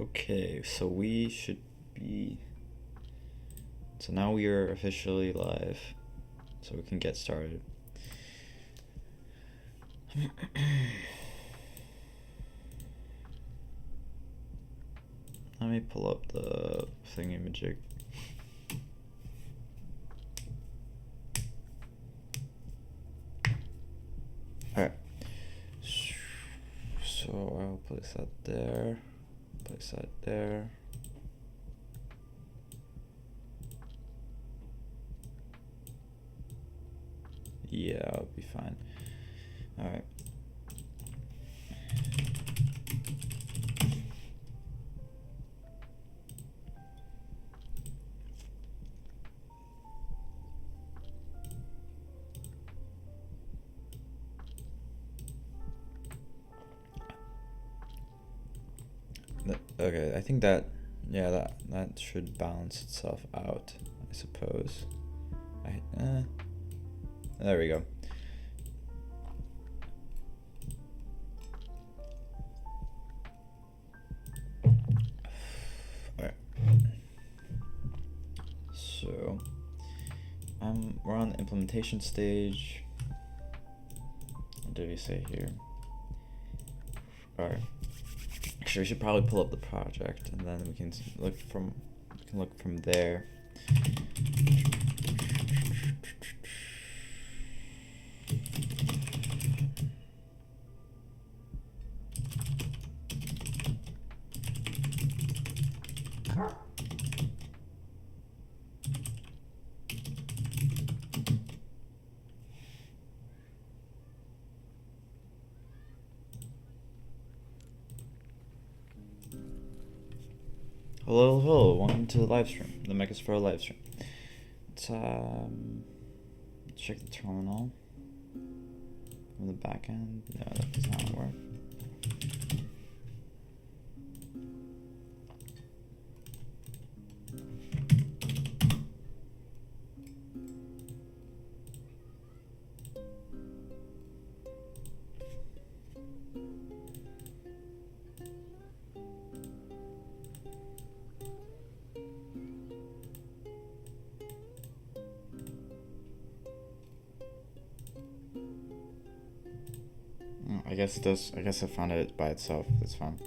Okay, so we should be. So now we are officially live, so we can get started. Let me pull up the thingamajig. Alright. So I'll place that there. Place that there. Yeah, I'll be fine. Alright. Okay, I think that, yeah, that should balance itself out, I suppose. There we go. Alright. So, we're on the implementation stage. What did we say here? Alright. Actually, we should probably pull up the project, and then we can look from there. Hello, welcome to the live stream, the Mechasphere live stream. Let's check the terminal from the back end. No, that does not work. I guess it does. I guess I found it by itself. That's fine.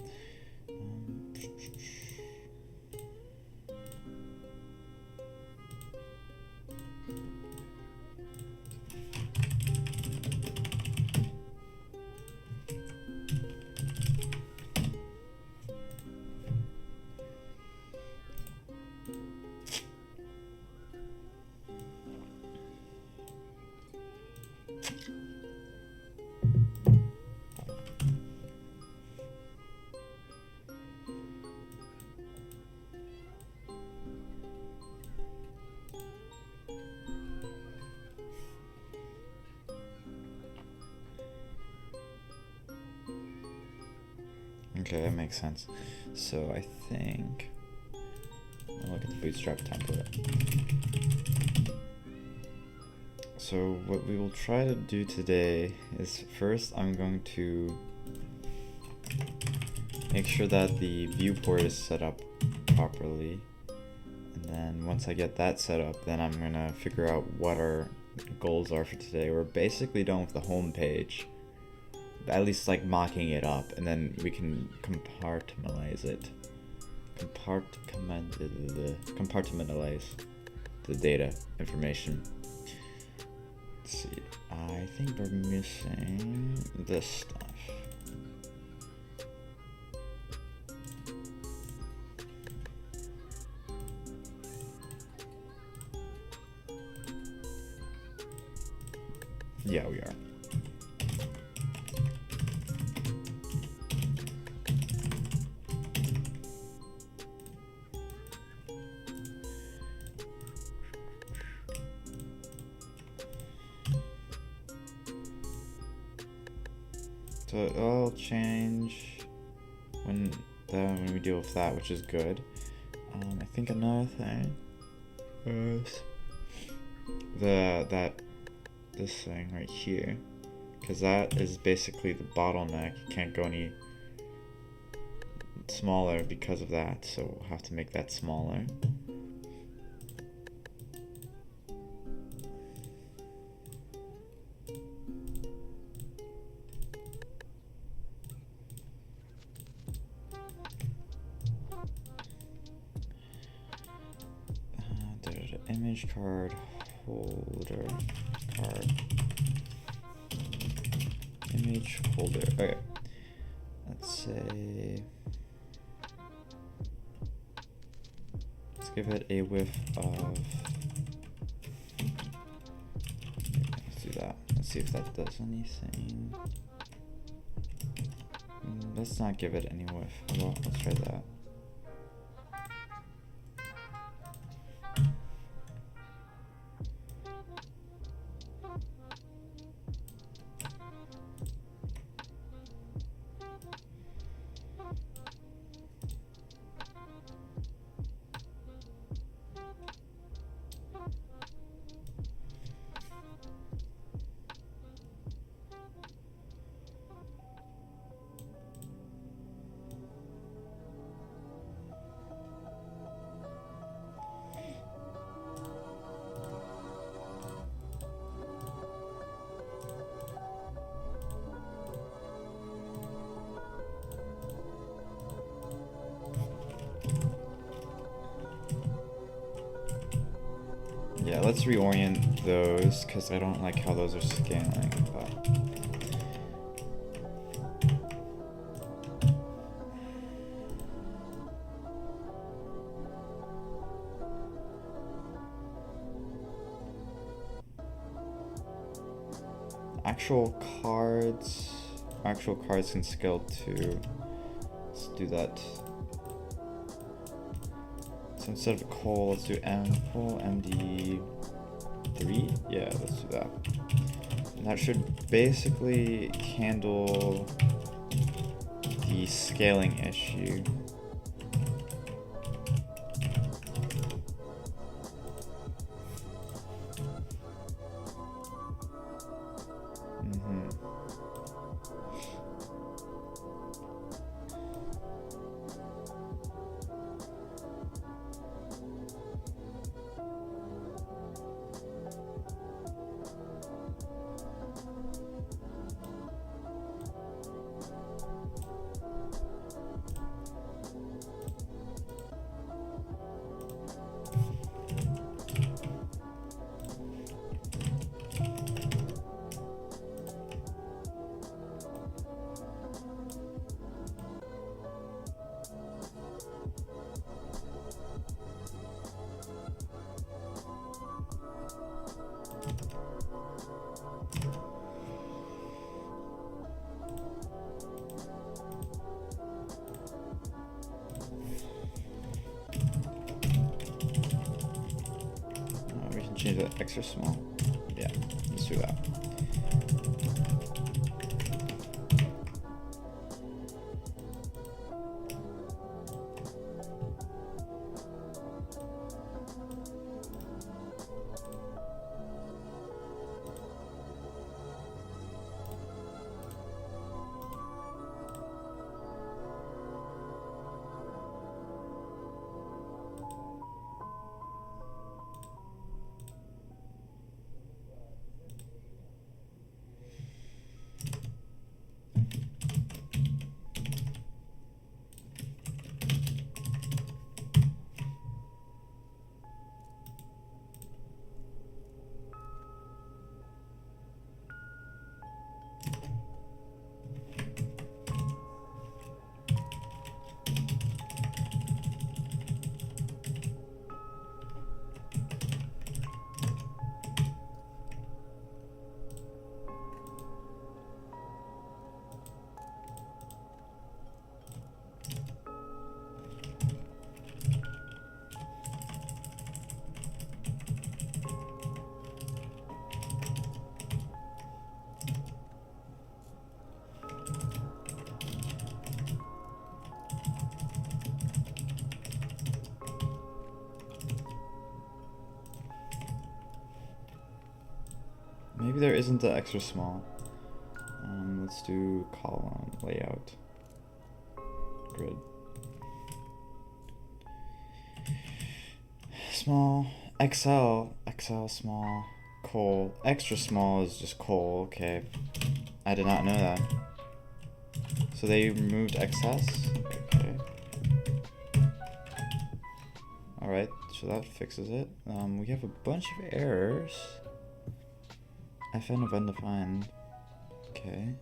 Okay, that makes sense. So I think I'll look at the Bootstrap template. So what we will try to do today is first I'm going to make sure that the viewport is set up properly. And then once I get that set up, then I'm gonna figure out what our goals are for today. We're basically done with the home page. At least like mocking it up, and then we can compartmentalize it. Compartmentalize the data information. Let's see. I think we're missing this stuff. Yeah, we are. So it'll change when we deal with that, which is good. I think another thing is this thing right here, because that is basically the bottleneck. You can't go any smaller because of that, so we'll have to make that smaller. Image card holder card. Image holder. Okay. Let's say. Let's give it a width of. Let's do that. Let's see if that does anything. Let's not give it any width. Well, let's try that. Yeah, let's reorient those because I don't like how those are scaling. Actual cards can scale too. Let's do that. So instead of coal, let's do MD3. Yeah, let's do that. And that should basically handle the scaling issue. Change that extra small. Yeah, let's do that. Maybe there isn't the extra small. Let's do column layout grid. Small, XL small, coal. Extra small is just coal, okay. I did not know that. So they removed excess? Okay. Alright, so that fixes it. We have a bunch of errors. FN of undefined. Okay.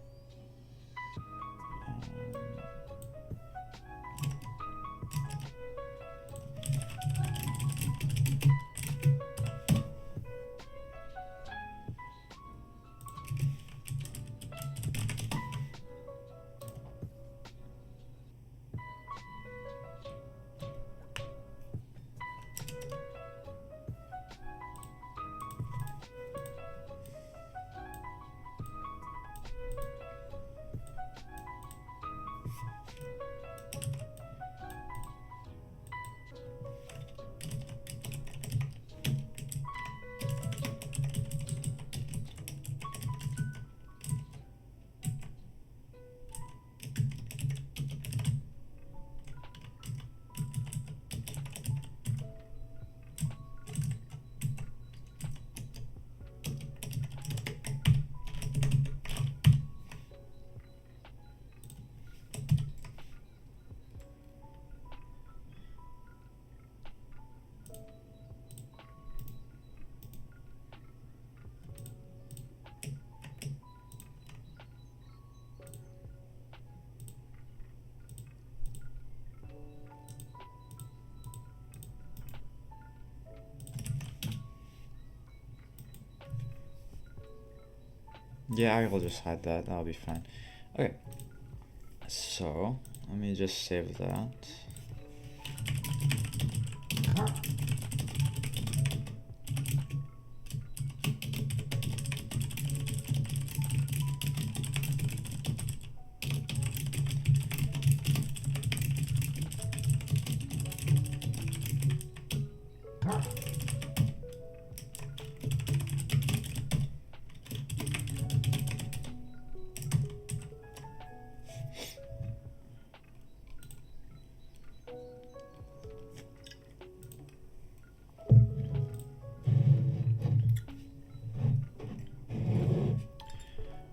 Yeah, I will just hide that. That'll be fine. Okay. So, let me just save that.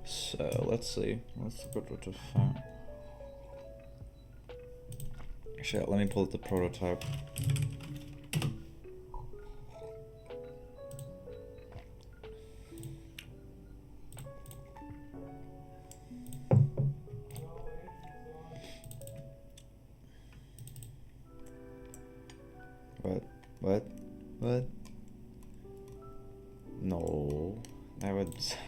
So let's see. Let's go to file. Actually, let me pull up the prototype. What? No, that would suck.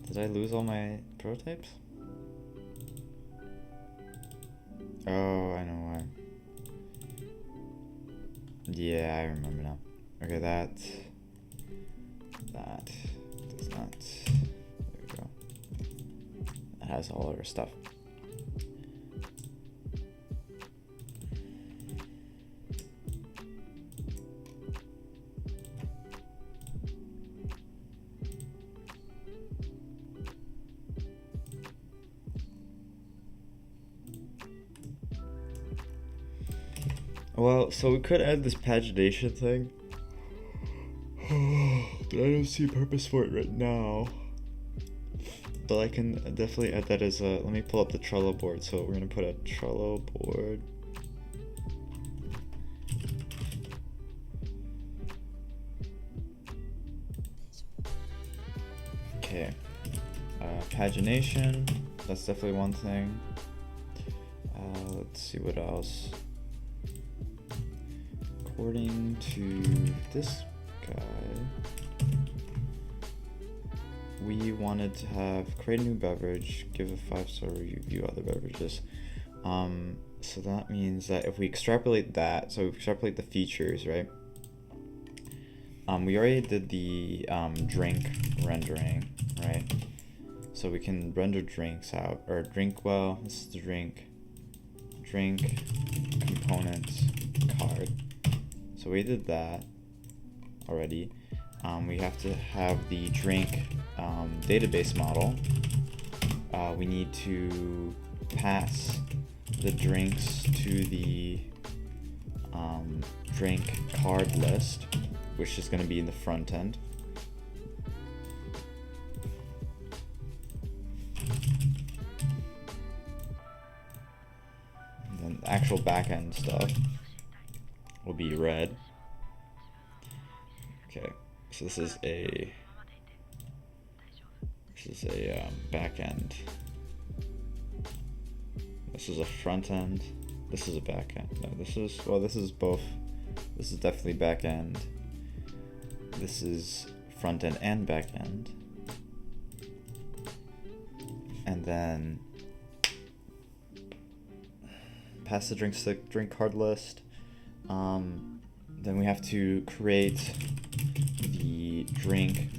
Did I lose all my prototypes? Oh, I know why. Yeah, I remember now. Okay, that does not. There we go. That has all of our stuff. Well, so we could add this pagination thing. But I don't see a purpose for it right now. But I can definitely add that as a... Let me pull up the Trello board. So we're going to put a Trello board. Okay. Pagination. That's definitely one thing. Let's see what else. According to this guy, we wanted to have create a new beverage, give a 5-star review other beverages. So that means that if we extrapolate that, so we extrapolate the features, right? We already did the drink rendering, right? So we can render drinks out, or drink, well, this is the drink components card. So we did that already. We have to have the drink database model. We need to pass the drinks to the drink card list, which is going to be in the front end. And then the actual back end stuff will be red. Okay, so this is a back end. This is a front end. This is a back end. No, this is both. This is definitely back end. This is front end and back end. And then pass the drink card list. Then we have to create the drink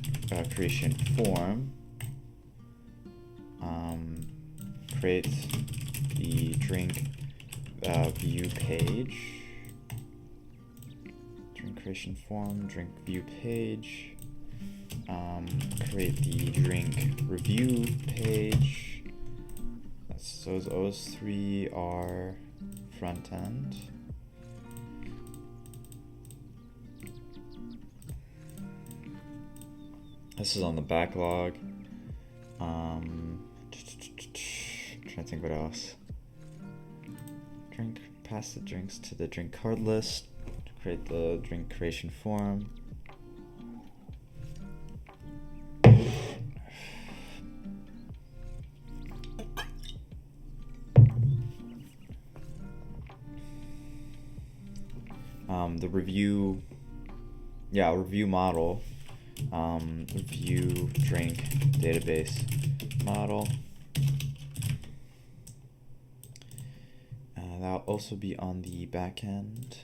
creation form. Create the drink view page. Drink creation form, drink view page. Create the drink review page. So those three are front end. This is on the backlog. Trying to think what else. Pass the drinks to the drink card list. Create the drink creation form. The review model. Review drink database model. That'll also be on the back end.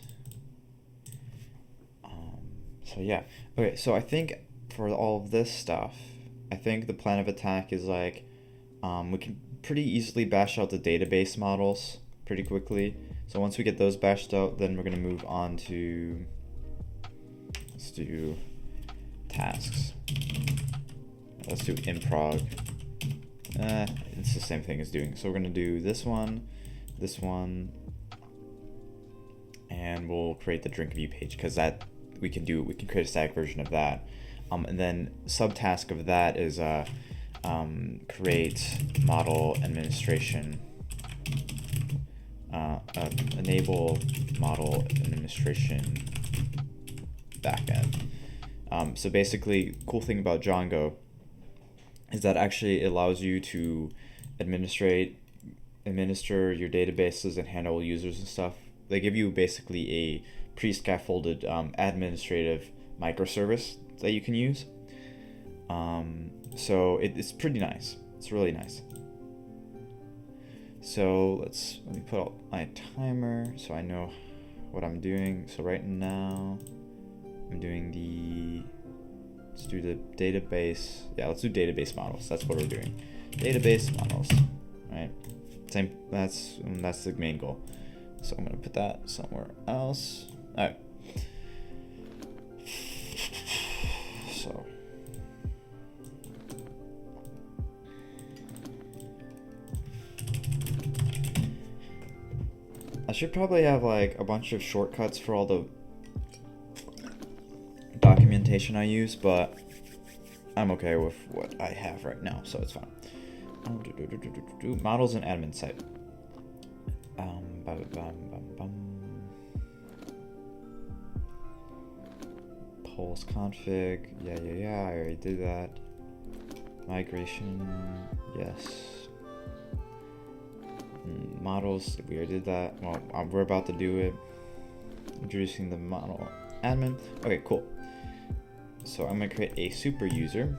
So yeah, okay. So I think for all of this stuff, I think the plan of attack is like, we can pretty easily bash out the database models pretty quickly. So once we get those bashed out, then we're gonna move on to, let's do tasks. Let's do improg. It's the same thing as doing. So we're gonna do this one, and we'll create the drink view page because that we can create a static version of that. And then subtask of that is create model administration. Enable model administration backend. So basically, cool thing about Django is that actually it allows you to administer your databases and handle users and stuff. They give you basically a pre-scaffolded administrative microservice that you can use. So it's pretty nice. It's really nice. So let me put out my timer so I know what I'm doing. So right now I'm doing let's do the database. Yeah, let's do database models. That's what we're doing. Database models, right? Same. That's the main goal. So I'm gonna put that somewhere else. All right. So. I should probably have like a bunch of shortcuts for all the documentation I use, but I'm okay with what I have right now, so it's fine. Models and admin site. Polls config. Yeah, I already did that. Migration. Yes. Models, we already did that. Well, we're about to do it. Introducing the model admin. Okay, cool. So I'm gonna create a super user.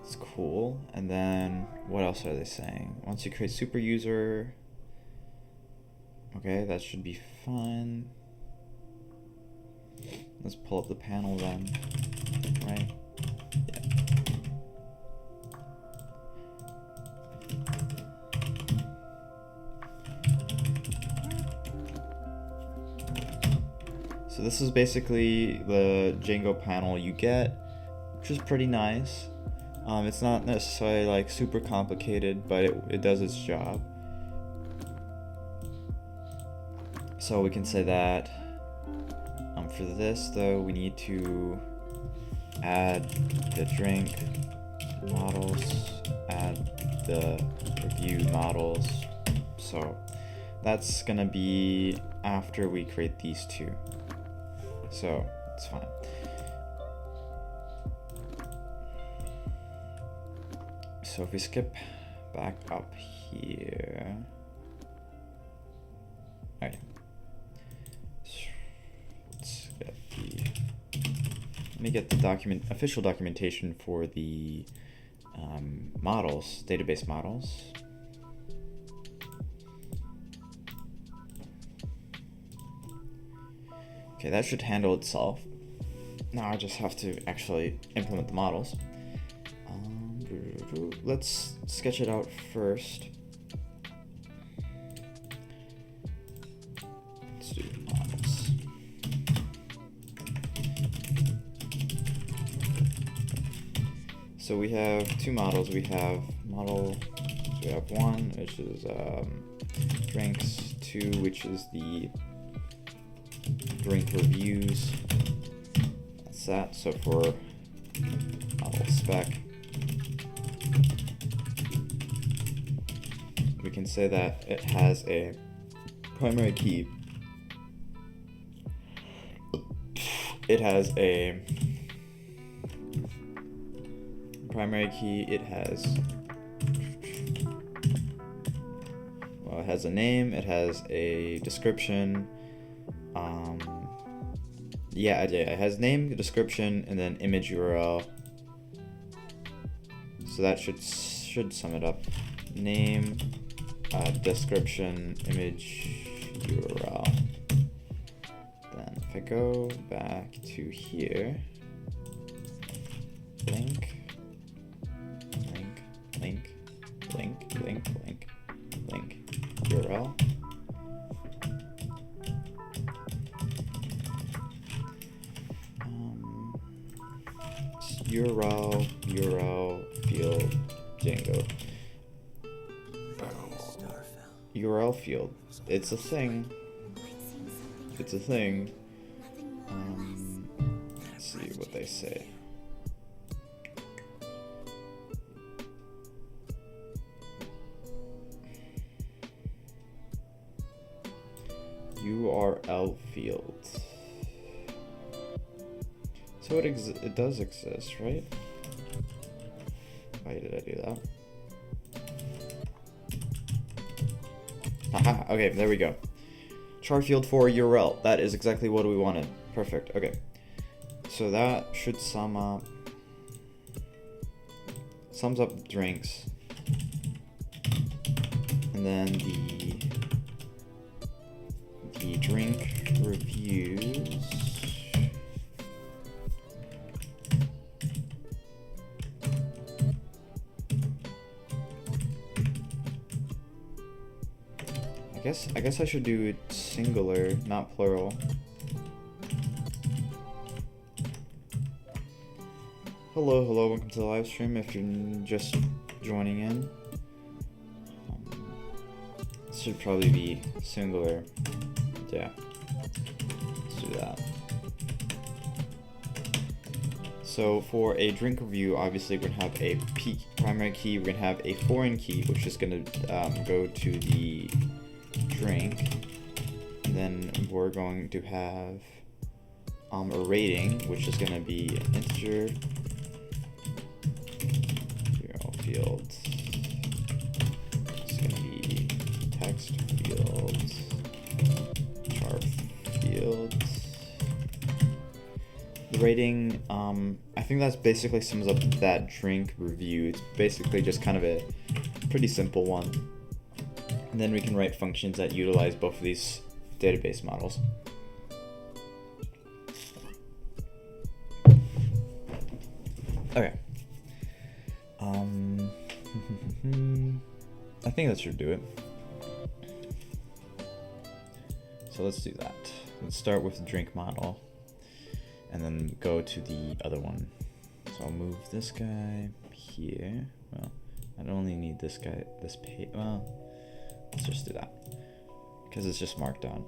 It's cool. And then what else are they saying? Once you create super user, okay, that should be fine. Let's pull up the panel then, right? Yeah. So this is basically the Django panel you get, which is pretty nice. It's not necessarily like super complicated, but it does its job. So we can say that for this though, we need to add the drink models, add the review models. So that's gonna be after we create these two. So it's fine. So if we skip back up here, alright. Let's get let me get the official documentation for the models, database models. Okay, that should handle itself. Now I just have to actually implement the models. Let's sketch it out first. Let's do models. So we have two models. We have one, which is drinks, two, which is the drink reviews. That's that. So for model spec, we can say that it has a primary key. It has a primary key. It has it has a name. It has a description. It has name, description, and then image URL. So that should sum it up. Name, description, image URL. Then if I go back to here, link URL. URL field Django. URL field. It's a thing. It's a thing. Let's see what they say. URL field. So it does exist, right? Why did I do that? Haha, okay, there we go. Char field for URL. That is exactly what we wanted. Perfect, okay. So that should sums up drinks. And then the drink reviews. I guess I should do it singular, not plural. Hello, welcome to the live stream if you're just joining in. This should probably be singular. Yeah, let's do that. So for a drink review, obviously we're gonna have a primary key, we're gonna have a foreign key, which is gonna go to the drink, and then we're going to have a rating, which is going to be an integer URL field. It's going to be text field, char field. The rating, I think that's basically sums up that drink review. It's basically just kind of a pretty simple one. And then we can write functions that utilize both of these database models. Okay. I think that should do it. So let's do that. let's start with the drink model and then go to the other one. So I'll move this guy here. Well, I don't only need this guy, this page. Well, let's just do that because it's just markdown.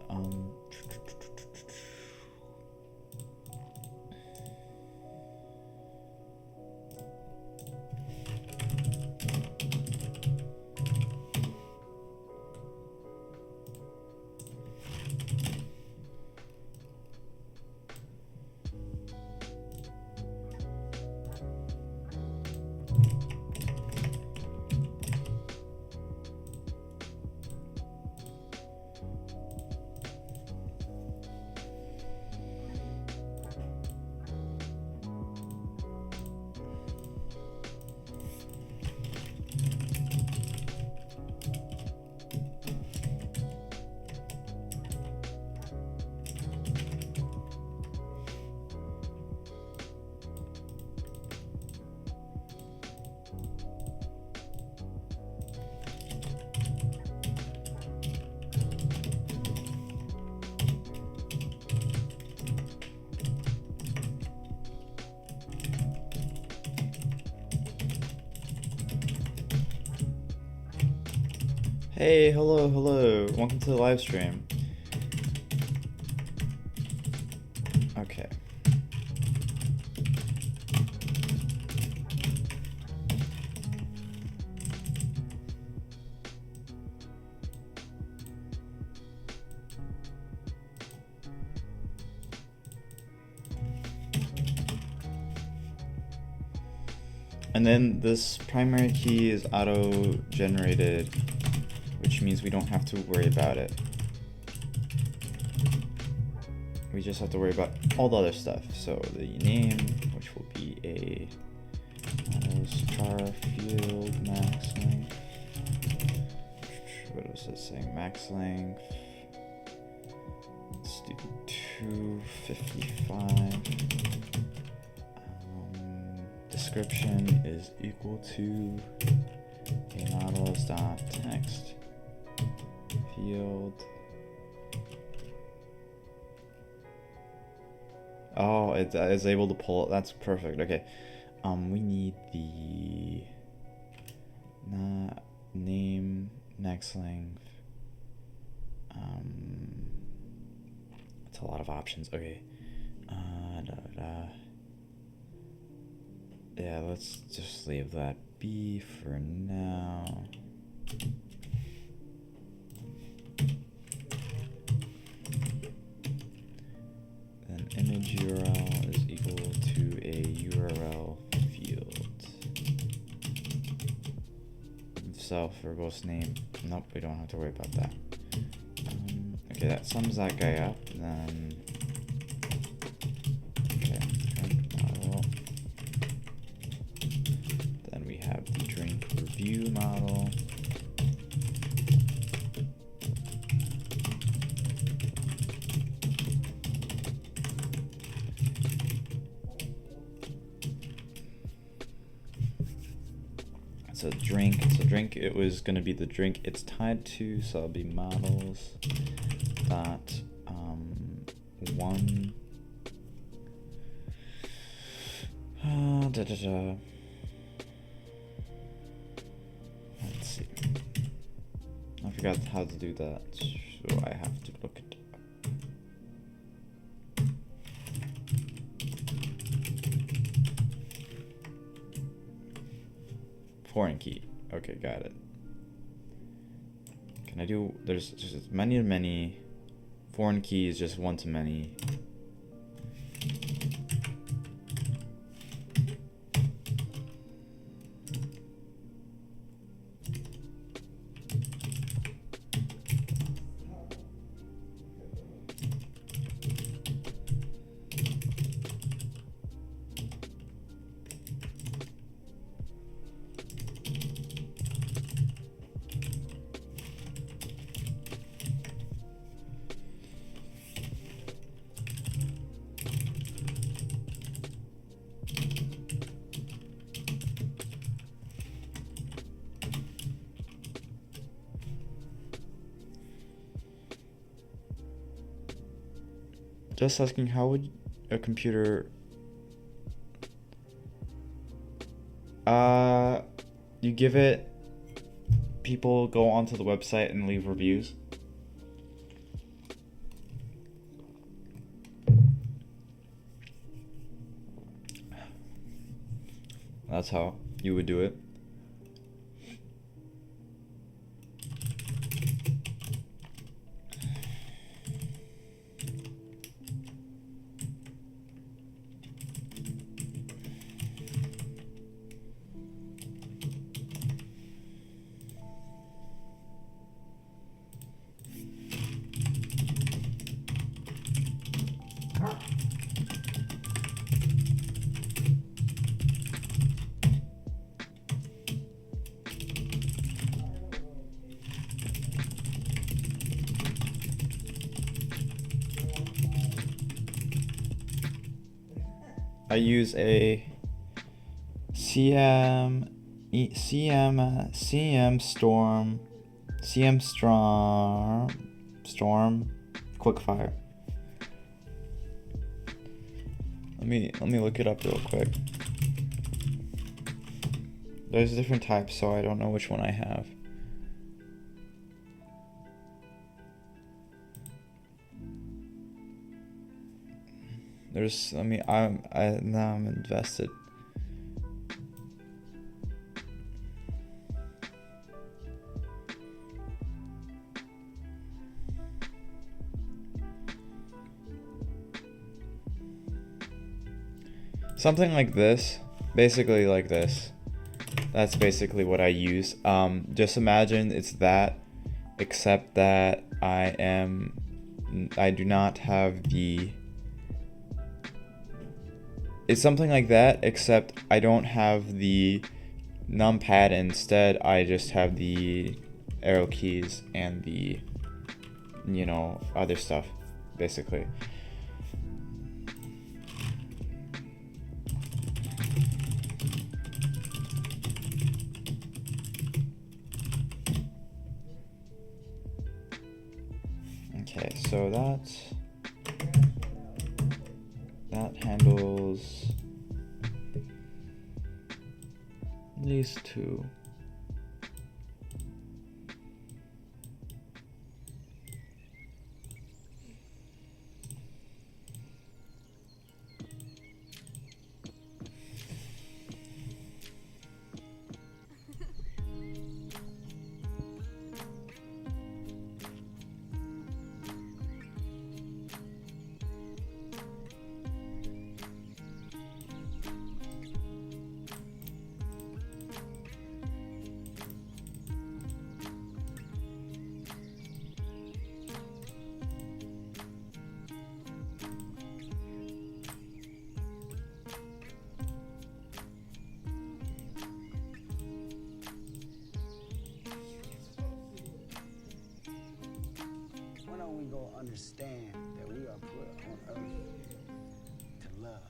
Hey, hello, welcome to the live stream. Okay. And then this primary key is auto-generated, which means we don't have to worry about it. We just have to worry about all the other stuff. So the name, which will be a char field max length. What was it saying? Max length. Let's do 255. Description is equal to a models dot text field. Oh, it is able to pull it. That's perfect. Okay. We need the name, next length. It's a lot of options. Okay. Yeah, let's just leave that be for now. Then image URL is equal to a URL field. Self verbose name. Nope, we don't have to worry about that. Okay, that sums that guy up. Then view model. So drink, it was going to be the drink it's tied to, so it'll be models dot one Let's see. I forgot how to do that, so I have to look it up. Foreign key. Okay, got it. Can I do? There's just many. Foreign key is just one to many. just asking, how would a computer... You give it... People go onto the website and leave reviews. That's how you would do it. I use a CM Storm Quickfire. Let me look it up real quick. There's different types, so I don't know which one I have. There's, now I'm invested. Something like this, basically like this. That's basically what I use. Just imagine it's that, except that I do not have the... It's something like that, except I don't have the numpad. Instead, I just have the arrow keys and the, you know, other stuff, basically. Okay, so that handles these two. We go understand that we are put on earth to love.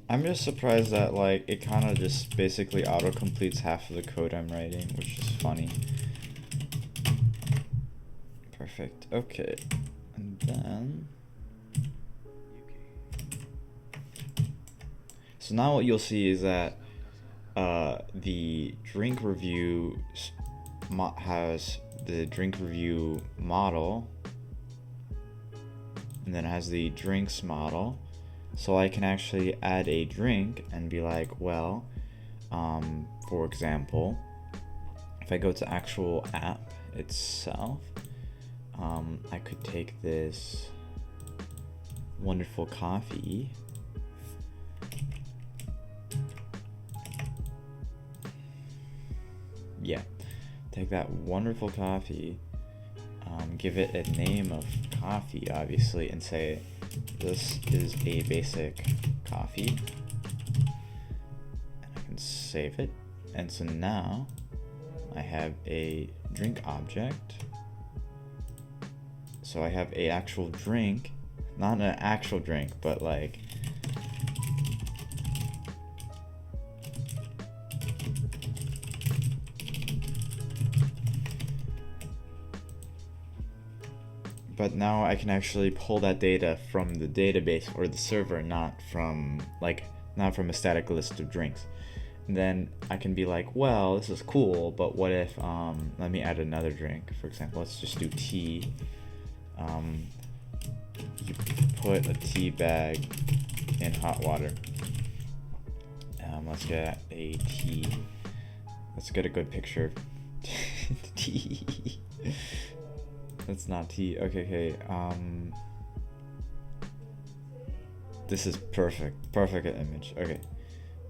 I'm just surprised that, like, it kind of just basically auto-completes half of the code I'm writing, which is funny. Perfect. Okay. And then... So now what you'll see is that the drink review has the drink review model, and then it has the drinks model. So I can actually add a drink and be like, well, for example, if I go to actual app itself, I could take this wonderful coffee, yeah, take that wonderful coffee, give it a name of coffee, obviously, and say, this is a basic coffee, and I can save it. And so now I have a drink object. So I have a actual drink, not an actual drink, but like but now I can actually pull that data from the database or the server, not from a static list of drinks. And then I can be like, well, this is cool, but what if let me add another drink. For example, let's just do tea. You put a tea bag in hot water. Let's get a tea. Let's get a good picture of tea. That's not tea. Okay. This is perfect image. Okay.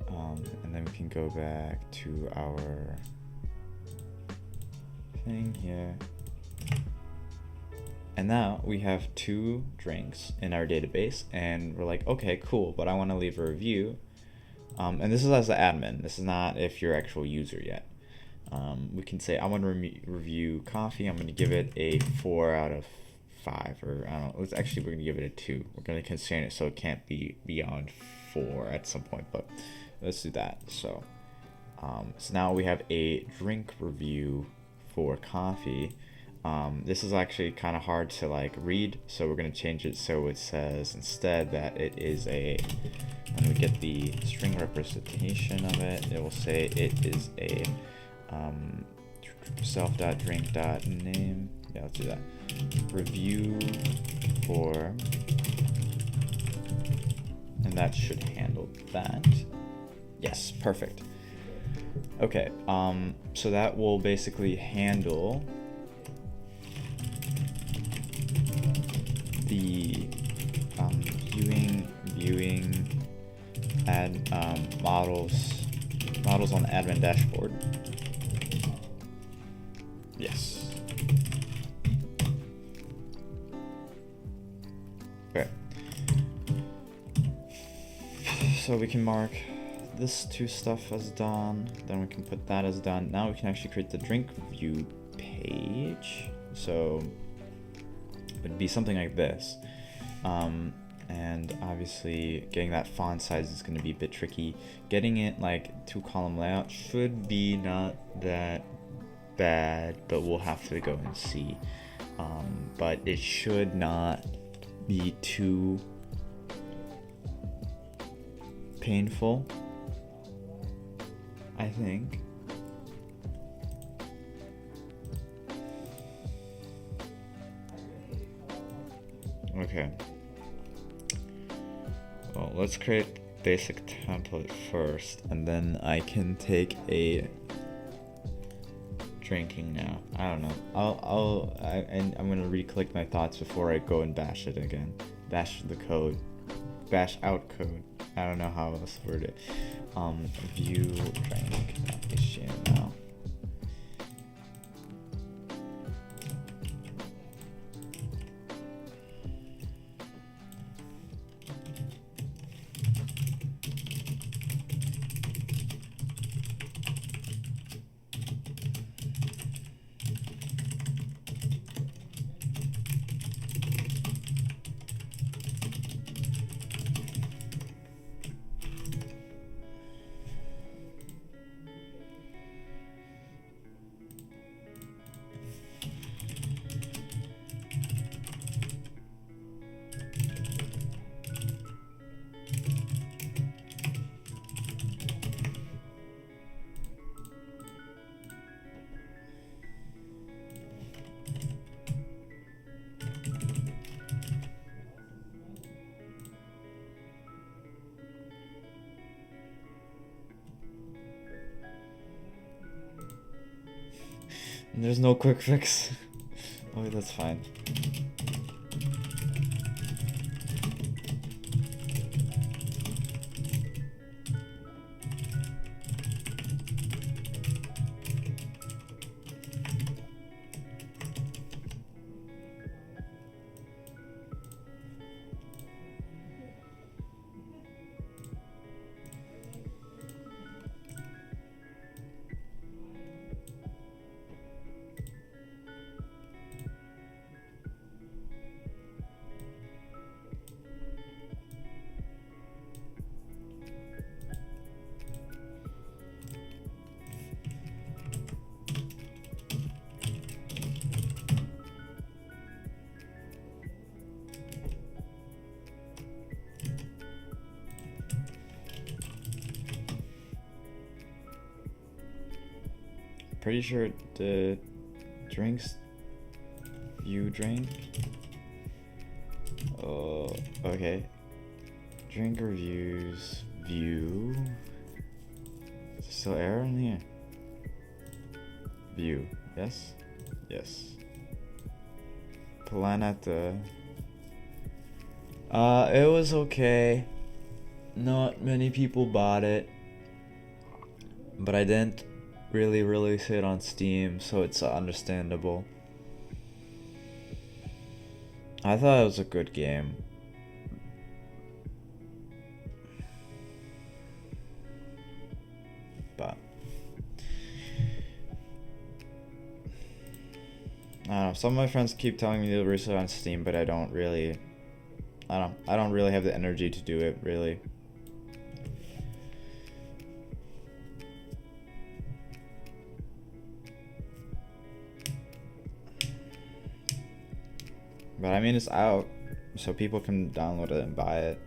And then we can go back to our thing here. And now we have 2 drinks in our database, and we're like, okay, cool, but I want to leave a review. And this is as an admin. This is not if you're actual user yet. We can say, I want to review coffee. I'm going to give it a 4 out of 5, or I don't know. We're going to give it a 2. We're going to constrain it so it can't be beyond 4 at some point, but let's do that. So now we have a drink review for coffee. This is actually kind of hard to read, so we're going to change it so it says instead that it is when we get the string representation of it, it will say it is a self.drink.name. Yeah, let's do that. Review for, and that should handle that. Yes, perfect. Okay, so that will basically handle the viewing add models on the admin dashboard. Yes. Okay. So we can mark this 2 stuff as done, then we can put that as done. Now we can actually create the drink view page. So it would be something like this. And obviously getting that font size is going to be a bit tricky. Getting it 2-column layout should be not that bad, but we'll have to go and see. But it should not be too painful, I think. Okay. Well, let's create basic template first, and then I can take a drinking now. I don't know. I'm gonna re-click my thoughts before I go and bash it again. Bash the code. Bash out code. I don't know how else to word it. View drink.html. There's no quick fix. Oh, that's fine. pretty sure the drinks you drink. Oh, okay. Drink reviews. View. Is there still error in here? View. Yes? Yes. Planeta. It was okay. Not many people bought it. But I didn't really release it on Steam, so it's understandable. I thought it was a good game. But I don't know, some of my friends keep telling me to release it on Steam, but I don't really have the energy to do it, really. But I mean, it's out, so people can download it and buy it.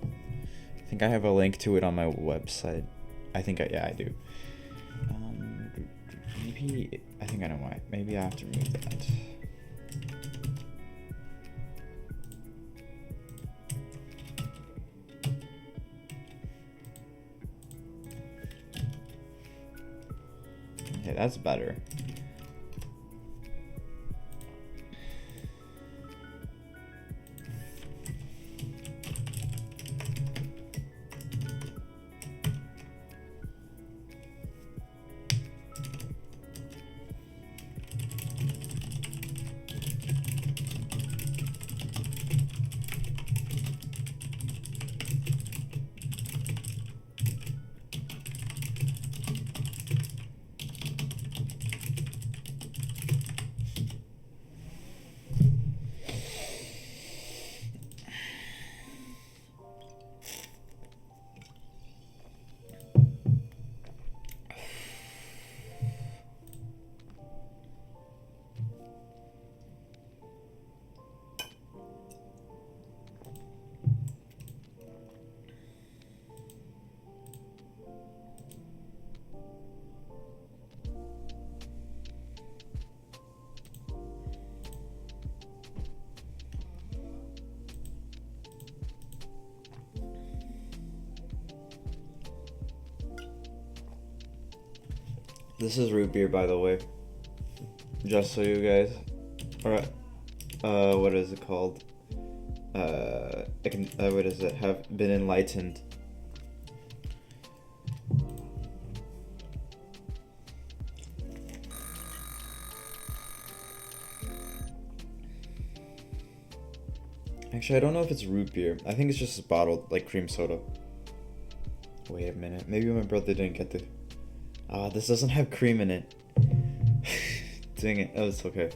I think I have a link to it on my website. Yeah, I do. Maybe, I think I know why. Maybe I have to remove that. Okay, that's better. This is root beer, by the way. Just so you guys, alright. What is it called? What is it? Have been enlightened. Actually, I don't know if it's root beer. I think it's just bottled, like cream soda. Wait a minute. Maybe my brother didn't get the... this doesn't have cream in it. Dang it. Oh, it's okay.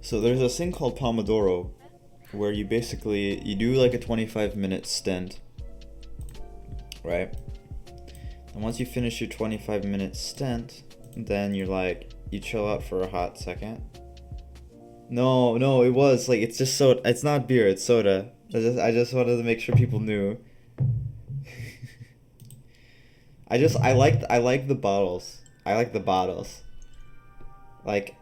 So there's this thing called Pomodoro, where you do like a 25-minute stint, right? And once you finish your 25-minute stint, then you chill out for a hot second. No, it was like, it's just soda. It's not beer, it's soda. I just wanted to make sure people knew. I like the bottles. I like the bottles. Like,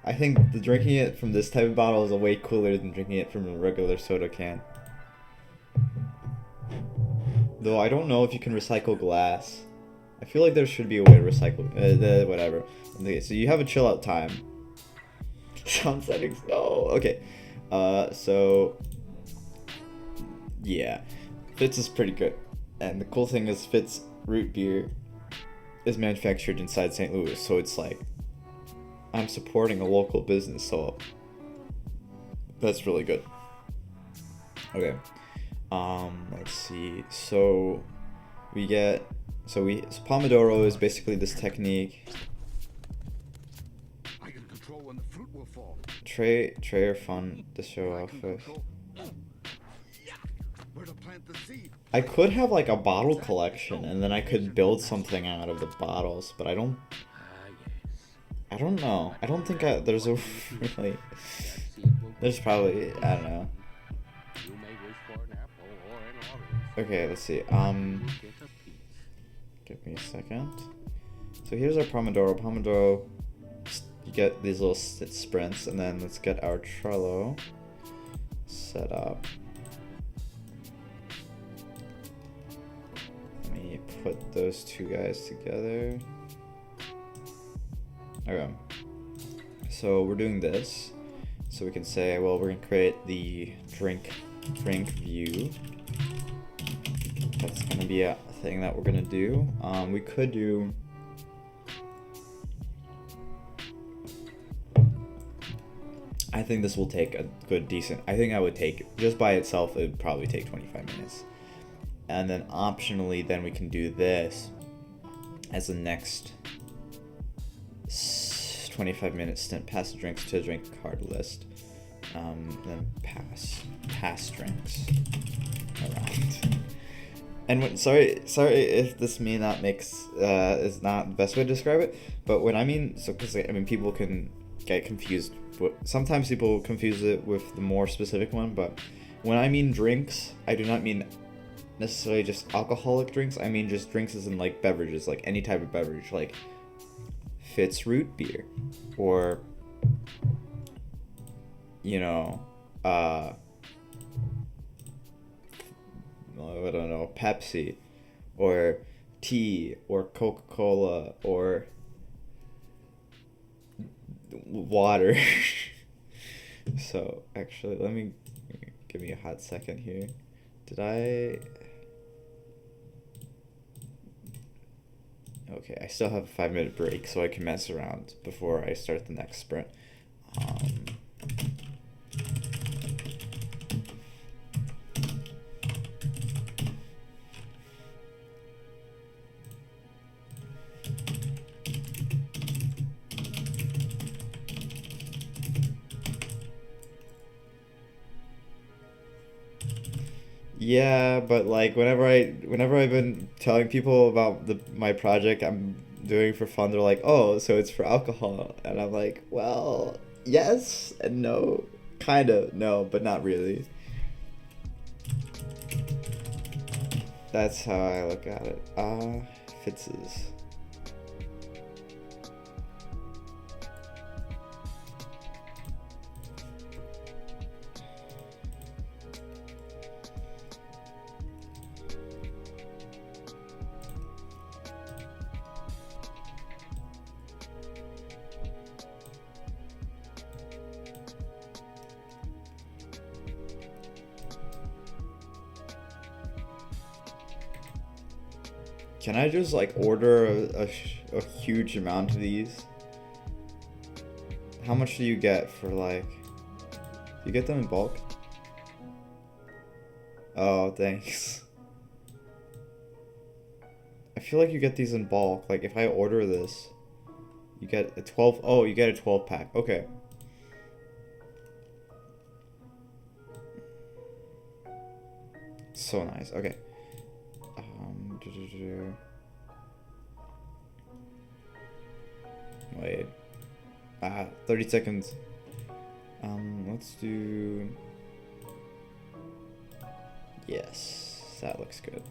I think drinking it from this type of bottle is way cooler than drinking it from a regular soda can. Though I don't know if you can recycle glass. I feel like there should be a way to recycle whatever. Okay, so you have a chill out time. Sound settings, no. Okay. So yeah, Fitz is pretty good, and the cool thing is Fitz root beer is manufactured inside St. Louis, so it's like, I'm supporting a local business, so that's really good. Okay. Let's see. So Pomodoro is basically this technique. I can control when the fruit will fall. Tray are fun to show off with. Where to plant the I could have like a bottle collection and then I could build something out of the bottles, but I don't know. I don't think there's a really there's probably I don't know. Okay, let's see. Give me a second. So here's our Pomodoro. Pomodoro, you get these little sprints, and then let's get our Trello set up. Let me put those two guys together. Okay. So we're doing this. So we can say, well, we're gonna create the drink view. That's gonna be a thing that we're gonna do. We could do. I think this will take a good decent. I think I would take just by itself. It would probably take 25 minutes, and then optionally, then we can do this as the next 25-minute stint. Pass the drinks to a drink card list. Then pass drinks around. And sorry if this may not makes is not the best way to describe it, but when I mean, so because I mean people can get confused. Sometimes people confuse it with the more specific one, but when I mean drinks, I do not mean necessarily just alcoholic drinks. I mean just drinks as in like beverages, like any type of beverage, like Fitz root beer, or you know, I don't know, Pepsi, or tea, or Coca-Cola, or water. So actually, give me a hot second here. Okay, I still have a 5-minute break, so I can mess around before I start the next sprint. Yeah, but like whenever I've been telling people about my project I'm doing for fun, they're like, "Oh, so it's for alcohol," and I'm like, "Well, yes and no, kind of no, but not really." That's how I look at it. Fitz's. Can I just like order a huge amount of these? How much do you get for like? Do you get them in bulk? Oh, thanks. I feel like you get these in bulk. Like if I order this, you get a 12. Oh, you get a 12 pack. Okay. So nice. Okay. Wait. 30 seconds. Let's do. Yes, that looks good.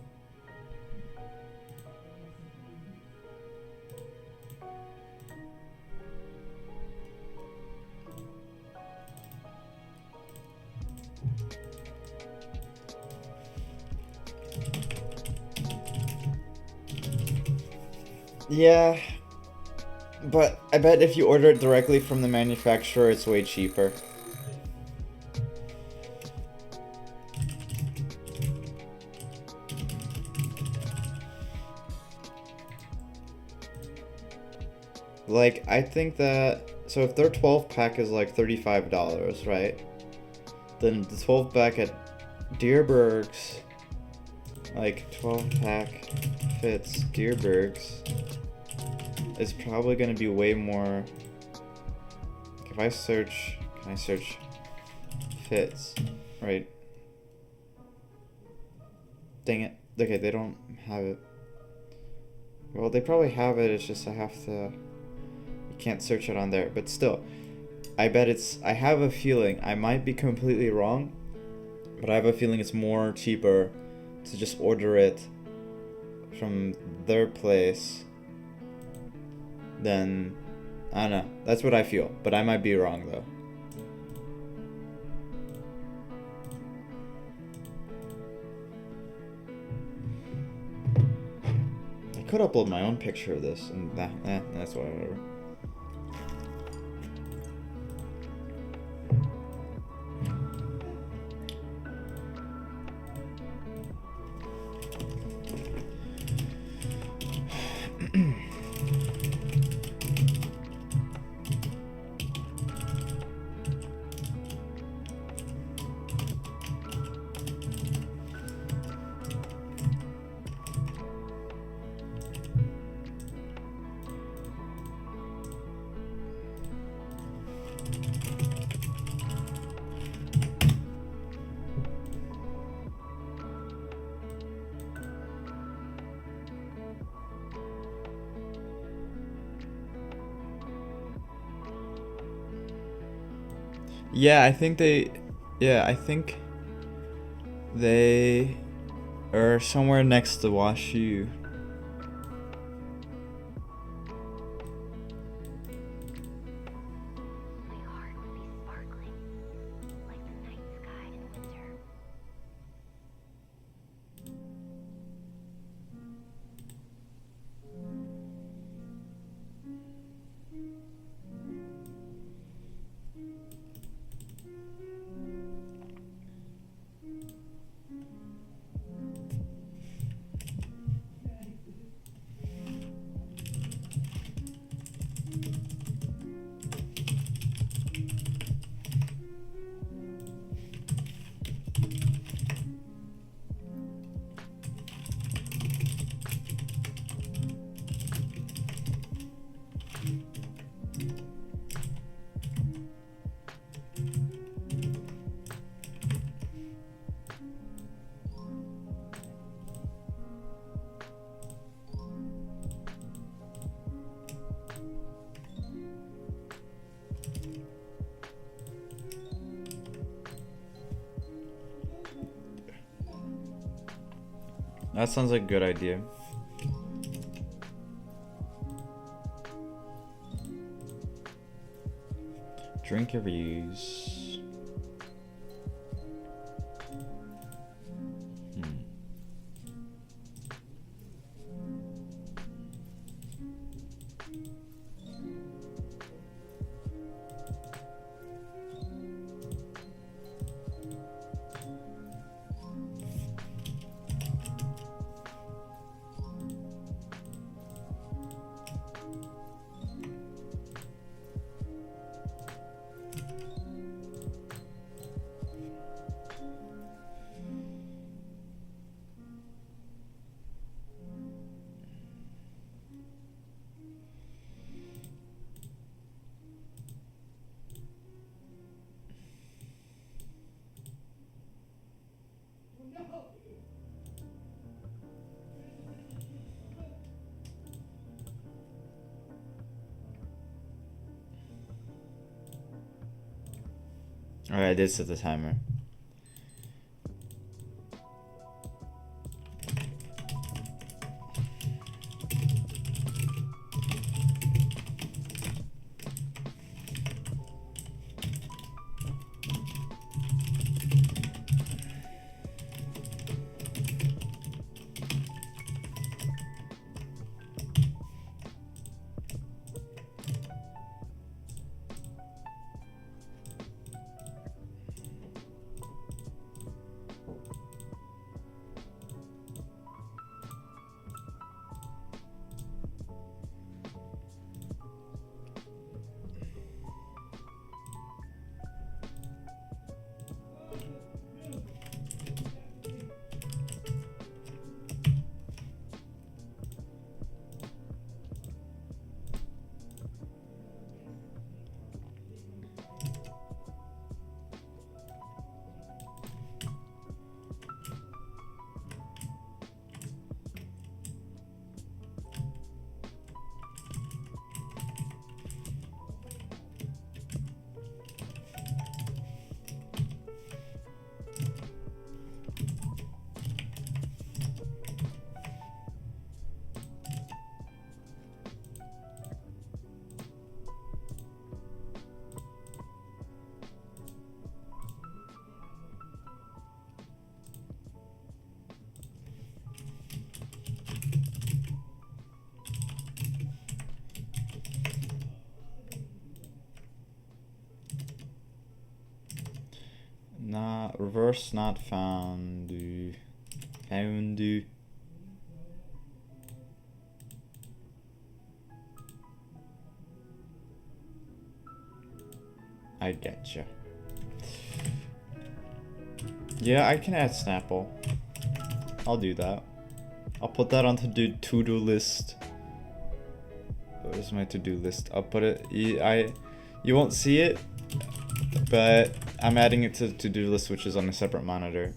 Yeah, but I bet if you order it directly from the manufacturer, it's way cheaper. Like, I think that, so if their 12 pack is like $35, right? Then the 12 pack at Dierberg's, like 12 pack Fitz Dierberg's, is probably going to be way more. If I search, can I search Fitz, right? Dang it. Okay, they don't have it. Well, they probably have it, it's just I have to... You can't search it on there, but still. I bet it's... I have a feeling, I might be completely wrong, but I have a feeling it's more cheaper to just order it from their place than... I don't know. That's what I feel, but I might be wrong, though. I could upload my own picture of this, and that's whatever. Yeah, I think they... Yeah, I think they are somewhere next to WashU. My heart would be sparkling, like the night sky in winter. That sounds like a good idea. Drink reviews. Alright, I did set the timer. reverse not found. Found. I getcha. Yeah, I can add Snapple. I'll do that. I'll put that onto the to-do list. Where's my to-do list? I'll put it. You won't see it, but I'm adding it to the to-do list, which is on a separate monitor.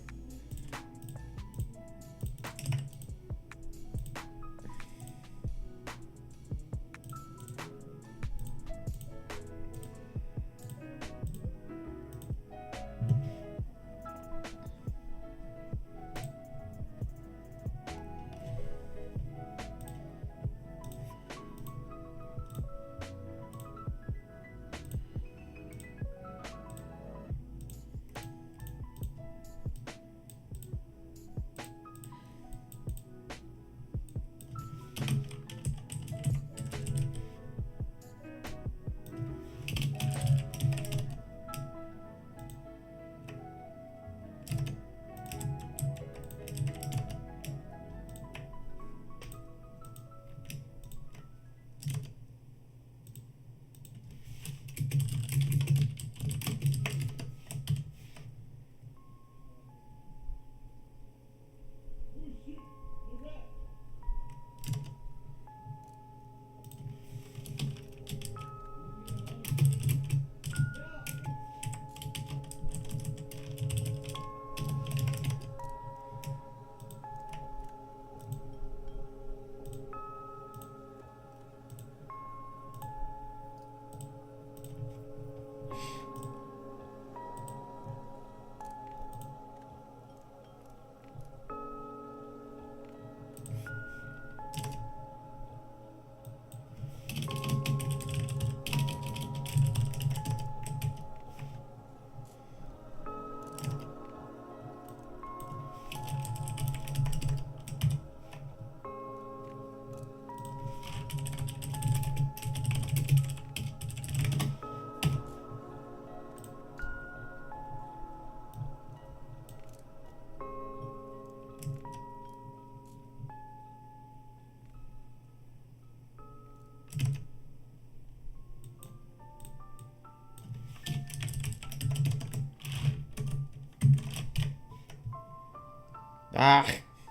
Ah,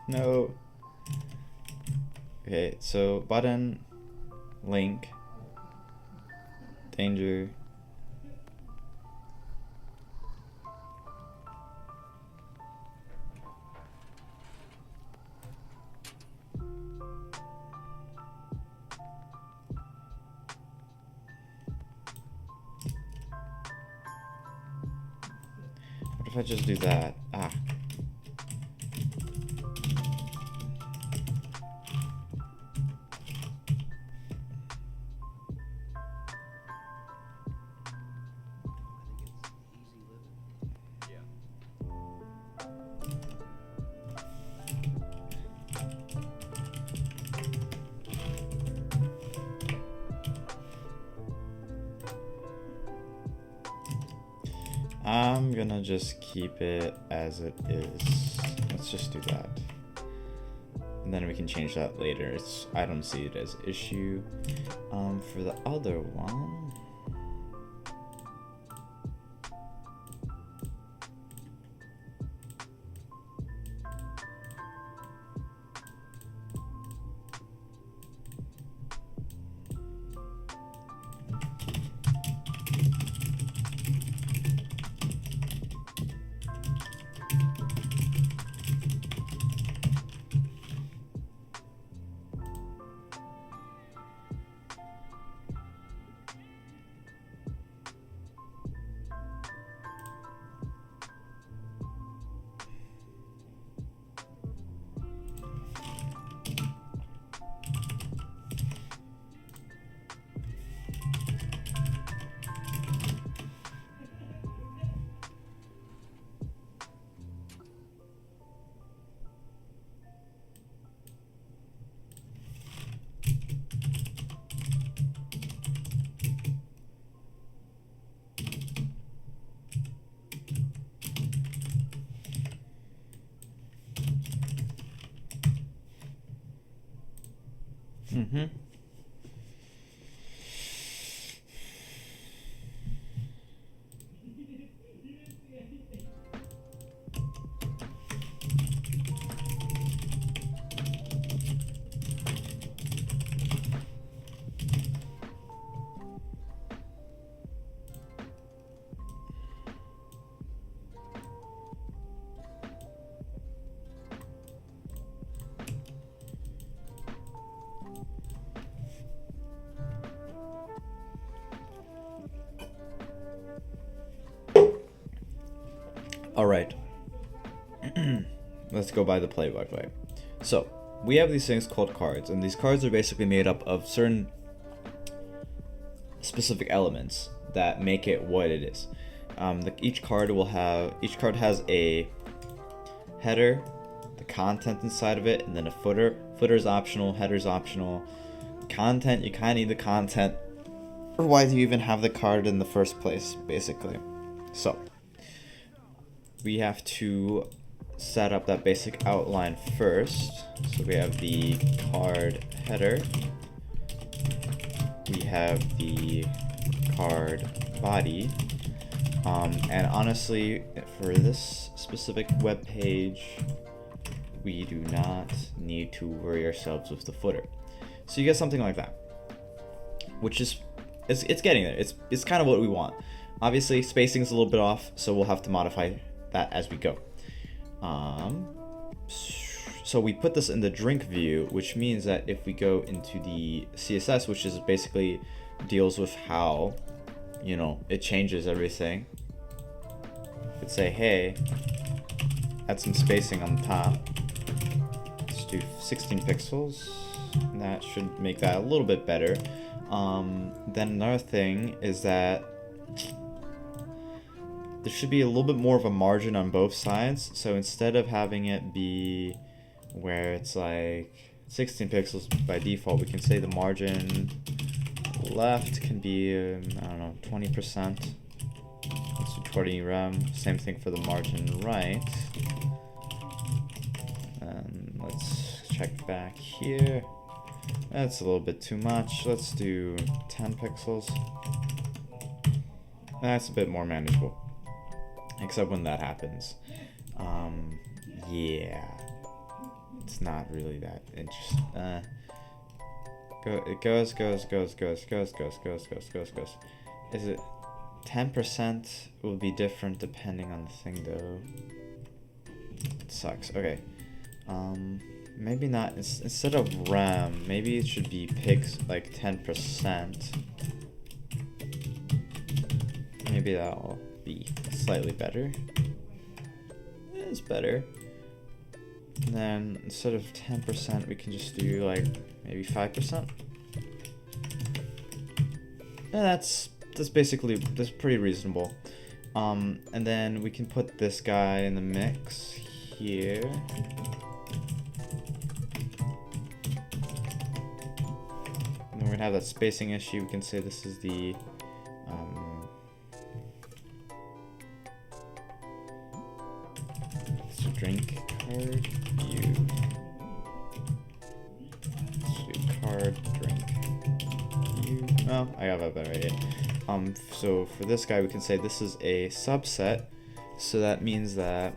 no. Okay, so button, link, danger. What if I just do that? Ah. I'm gonna just keep it as it is. Let's just do that. And then we can change that later. I don't see it as issue. For the other one, Mm-hmm. All right. Let's go by the play-by-play. So, we have these things called cards, and these cards are basically made up of certain specific elements that make it what it is. Each card has a header, the content inside of it, and then a footer. Footer's optional, header's optional. Content, you kind of need the content, or why do you even have the card in the first place, basically? So, we have to set up that basic outline first. So we have the card header, we have the card body, and honestly, for this specific web page, we do not need to worry ourselves with the footer. So you get something like that, which is it's getting there. It's kind of what we want. Obviously, spacing is a little bit off, so we'll have to modify that as we go. So we put this in the drink view, which means that if we go into the CSS, which is basically deals with how, you know, it changes everything, could say, hey, add some spacing on the top. Let's do 16 pixels. And that should make that a little bit better. Then another thing is that there should be a little bit more of a margin on both sides. So instead of having it be where it's like 16 pixels by default, we can say the margin left can be, I don't know, 20%. Let's do 20 rem. Same thing for the margin right. And let's check back here. That's a little bit too much. Let's do 10 pixels. That's a bit more manageable. Except when that happens. Yeah. It's not really that interesting. It goes. Is it 10% will be different depending on the thing though. It sucks. Okay. Maybe not. Instead of RAM, maybe it should be like 10%. Maybe that'll be slightly better. It's better. And then instead of 10%, we can just do like maybe 5%. And that's pretty reasonable. And then we can put this guy in the mix here. And then we're gonna have that spacing issue. We can say this is the drink card view. Let's do card drink view. Oh, I got that better idea. So for this guy, we can say this is a subset. So that means that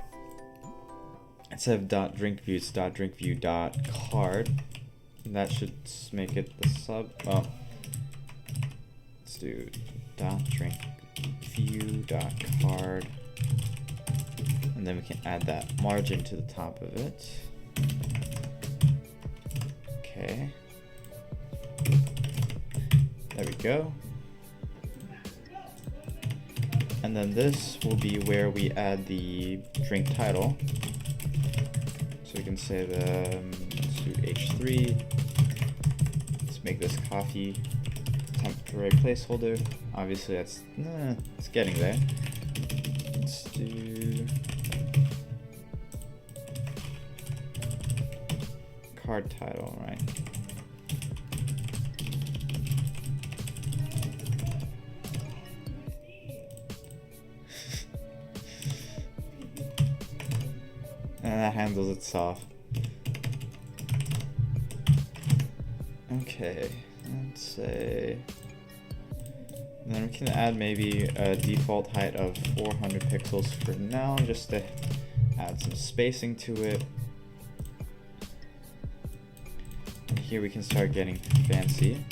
instead of dot drink view, it's dot drink view dot card. And that should make it the sub. Oh, let's do dot drink view dot card. And then we can add that margin to the top of it. Okay. There we go. And then this will be where we add the drink title. So we can say let's do H3. Let's make this coffee temporary placeholder. Obviously that's, it's getting there. Let's do card title, right? And that handles itself. Okay, let's say. Then we can add maybe a default height of 400 pixels for now, just to add some spacing to it. And here we can start getting fancy.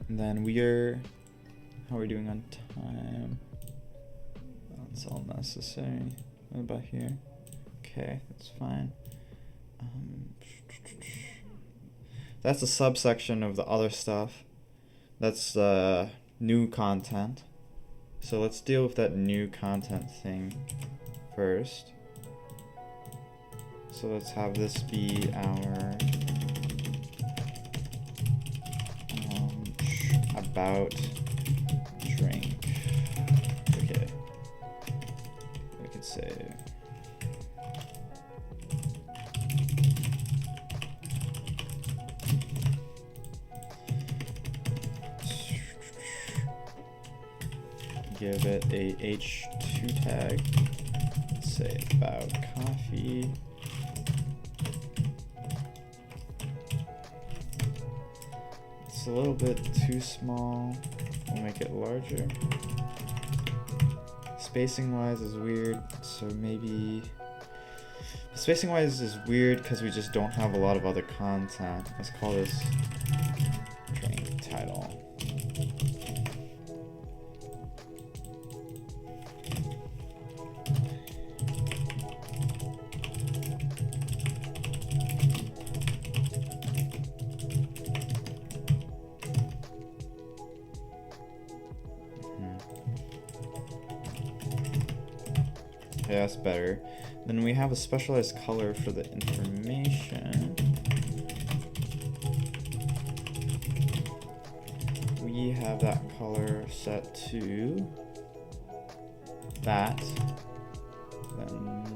And then how are we doing on time? That's all necessary. What about here? Okay, that's fine. That's a subsection of the other stuff. That's new content. So let's deal with that new content thing first. So let's have this be our about drink. Okay. We could say give it a H2 tag. Let's say about coffee. It's a little bit too small. We'll make it larger. Spacing wise is weird, so maybe spacing wise is weird because we just don't have a lot of other content. Let's call this drink title. Okay, that's better. Then we have a specialized color for the information. We have that color set to that. Then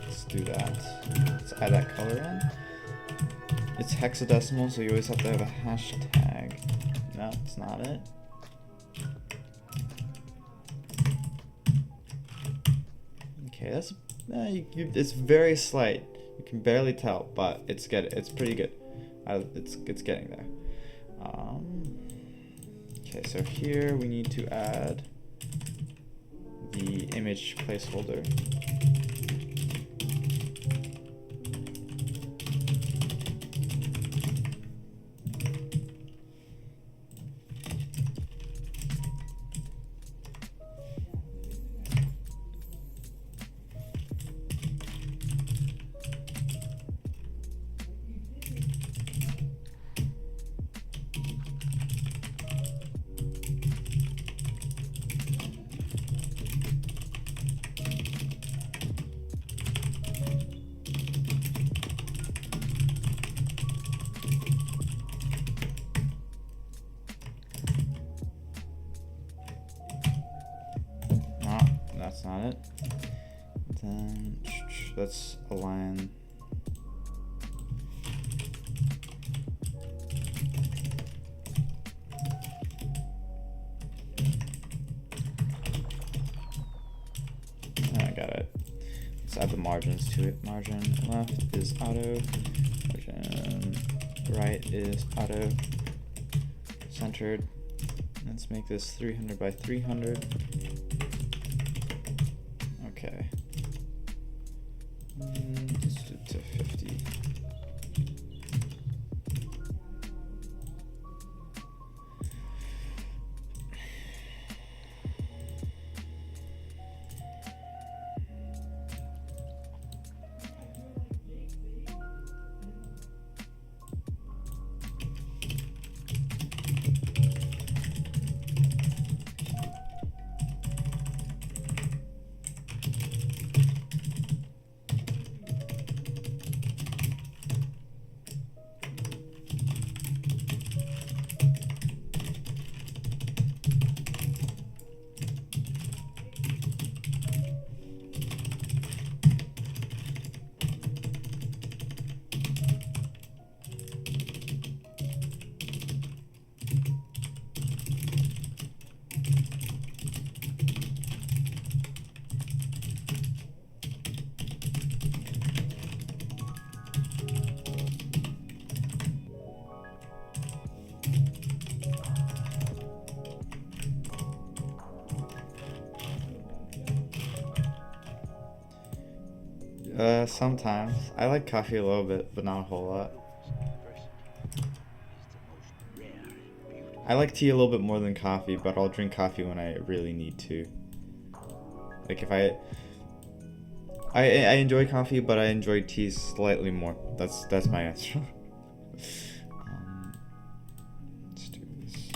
let's do that. Let's add that color in. It's hexadecimal, so you always have to have a hashtag. No, that's not it. Okay, that's it's very slight. You can barely tell, but it's pretty good. It's getting there. Okay, so here we need to add the image placeholder. That's not it. Then let's align. I got it. Let's add the margins to it. Margin left is auto. Margin right is auto. Centered. Let's make this 300 by 300. Okay. Let's do it to 50. Sometimes. I like coffee a little bit, but not a whole lot. I like tea a little bit more than coffee, but I'll drink coffee when I really need to. Like if I enjoy coffee, but I enjoy tea slightly more. That's my answer. Let's do this.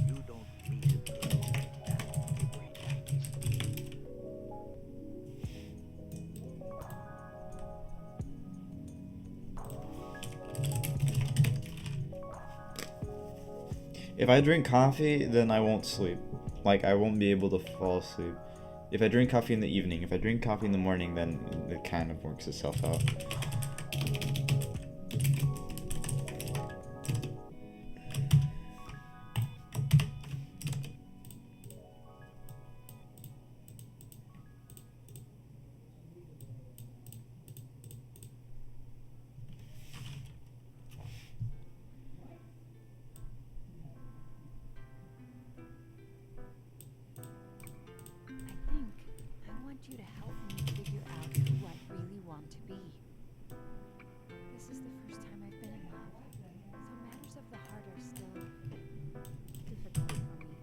You don't meet a girl that way like this. If I drink coffee, then I won't sleep. Like, I won't be able to fall asleep. If I drink coffee in the evening, if I drink coffee in the morning, then it kind of works itself out. I think I want you to help me figure out who I really want to be. This is the first time I've been in love, so matters of the heart are still difficult for me.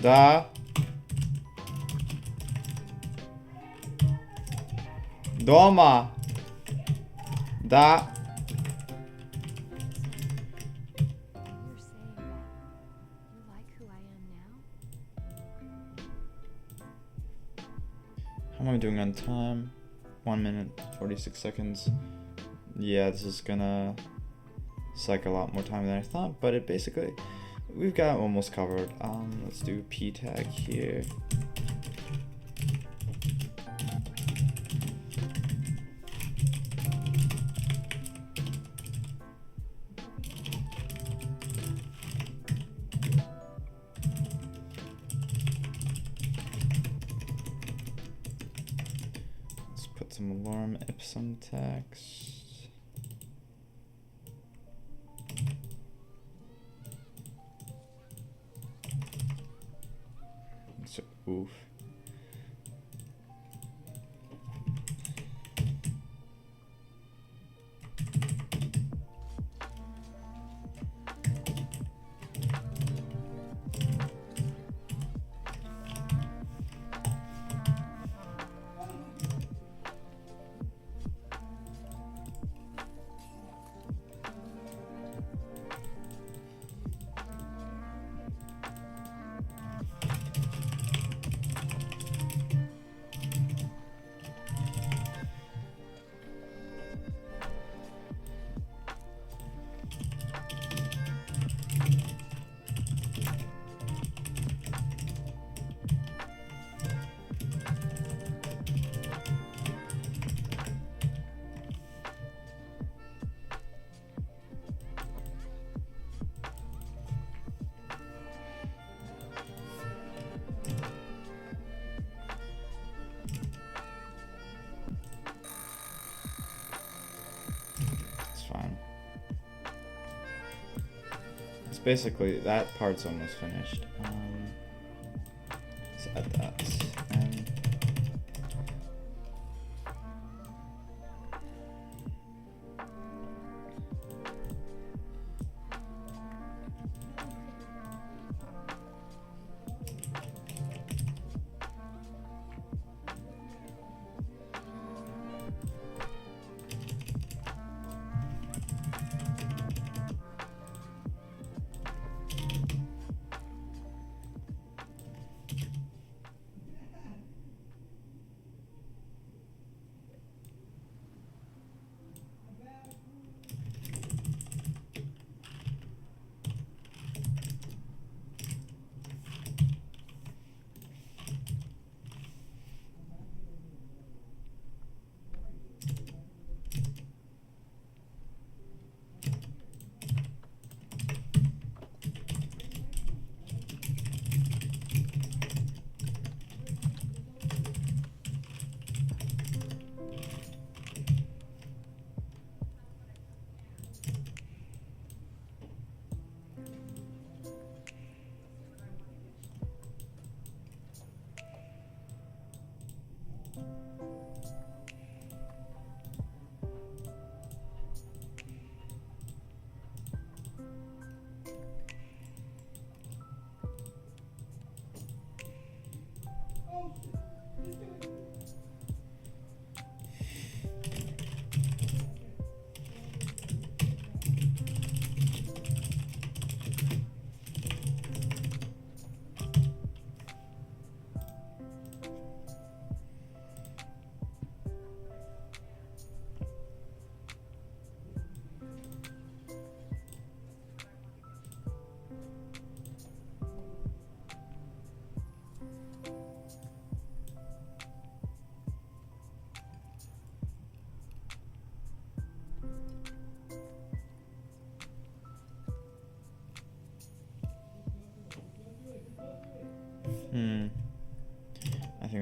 Да. Дома. Да. You're saying that you like who I am now? How am I doing on time? 1 minute, 46 seconds. Yeah, this is gonna suck a lot more time than I thought, but it basically, we've got almost covered. Let's do P tag here. Let's put some lorem ipsum text. So, oof. It's fine. It's basically, that part's almost finished. Let's add that. And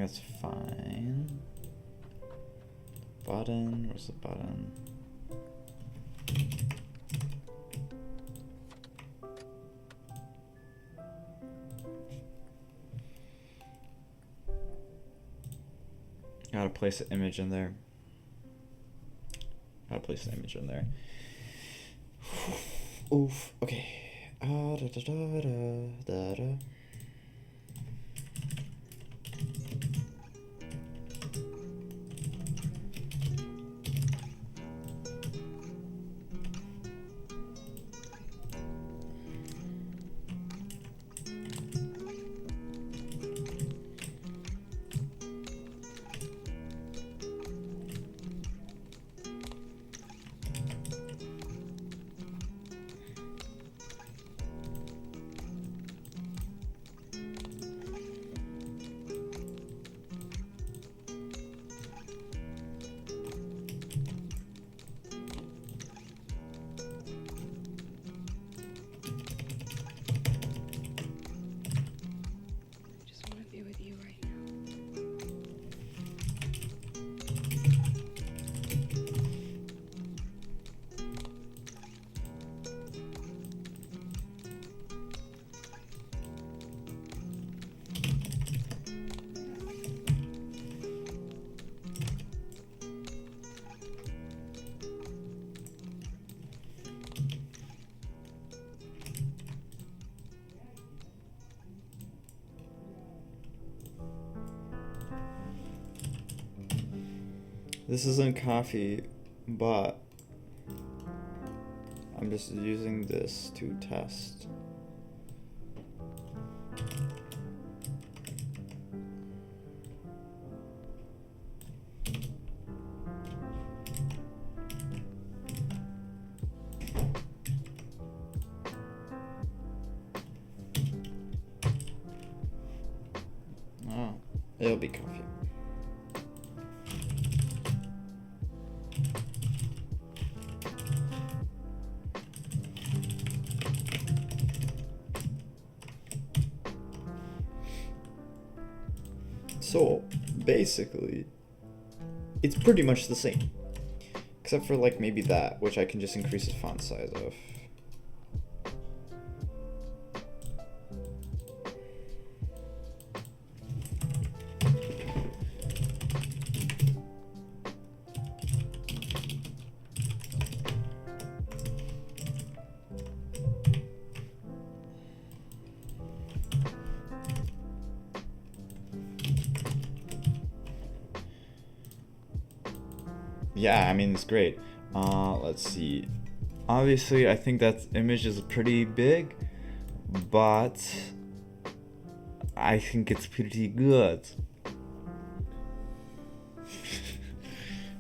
that's fine. Button, where's the button? Gotta place an image in there. Oof. Okay. Da, da, da, da, da, da. I just want to be with you right now. This isn't coffee, but I'm just using this to test. Oh, it'll be coffee. So, basically, it's pretty much the same. Except for, like, maybe that, which I can just increase the font size of. Yeah, I mean, it's great. Let's see. Obviously, I think that image is pretty big, but I think it's pretty good.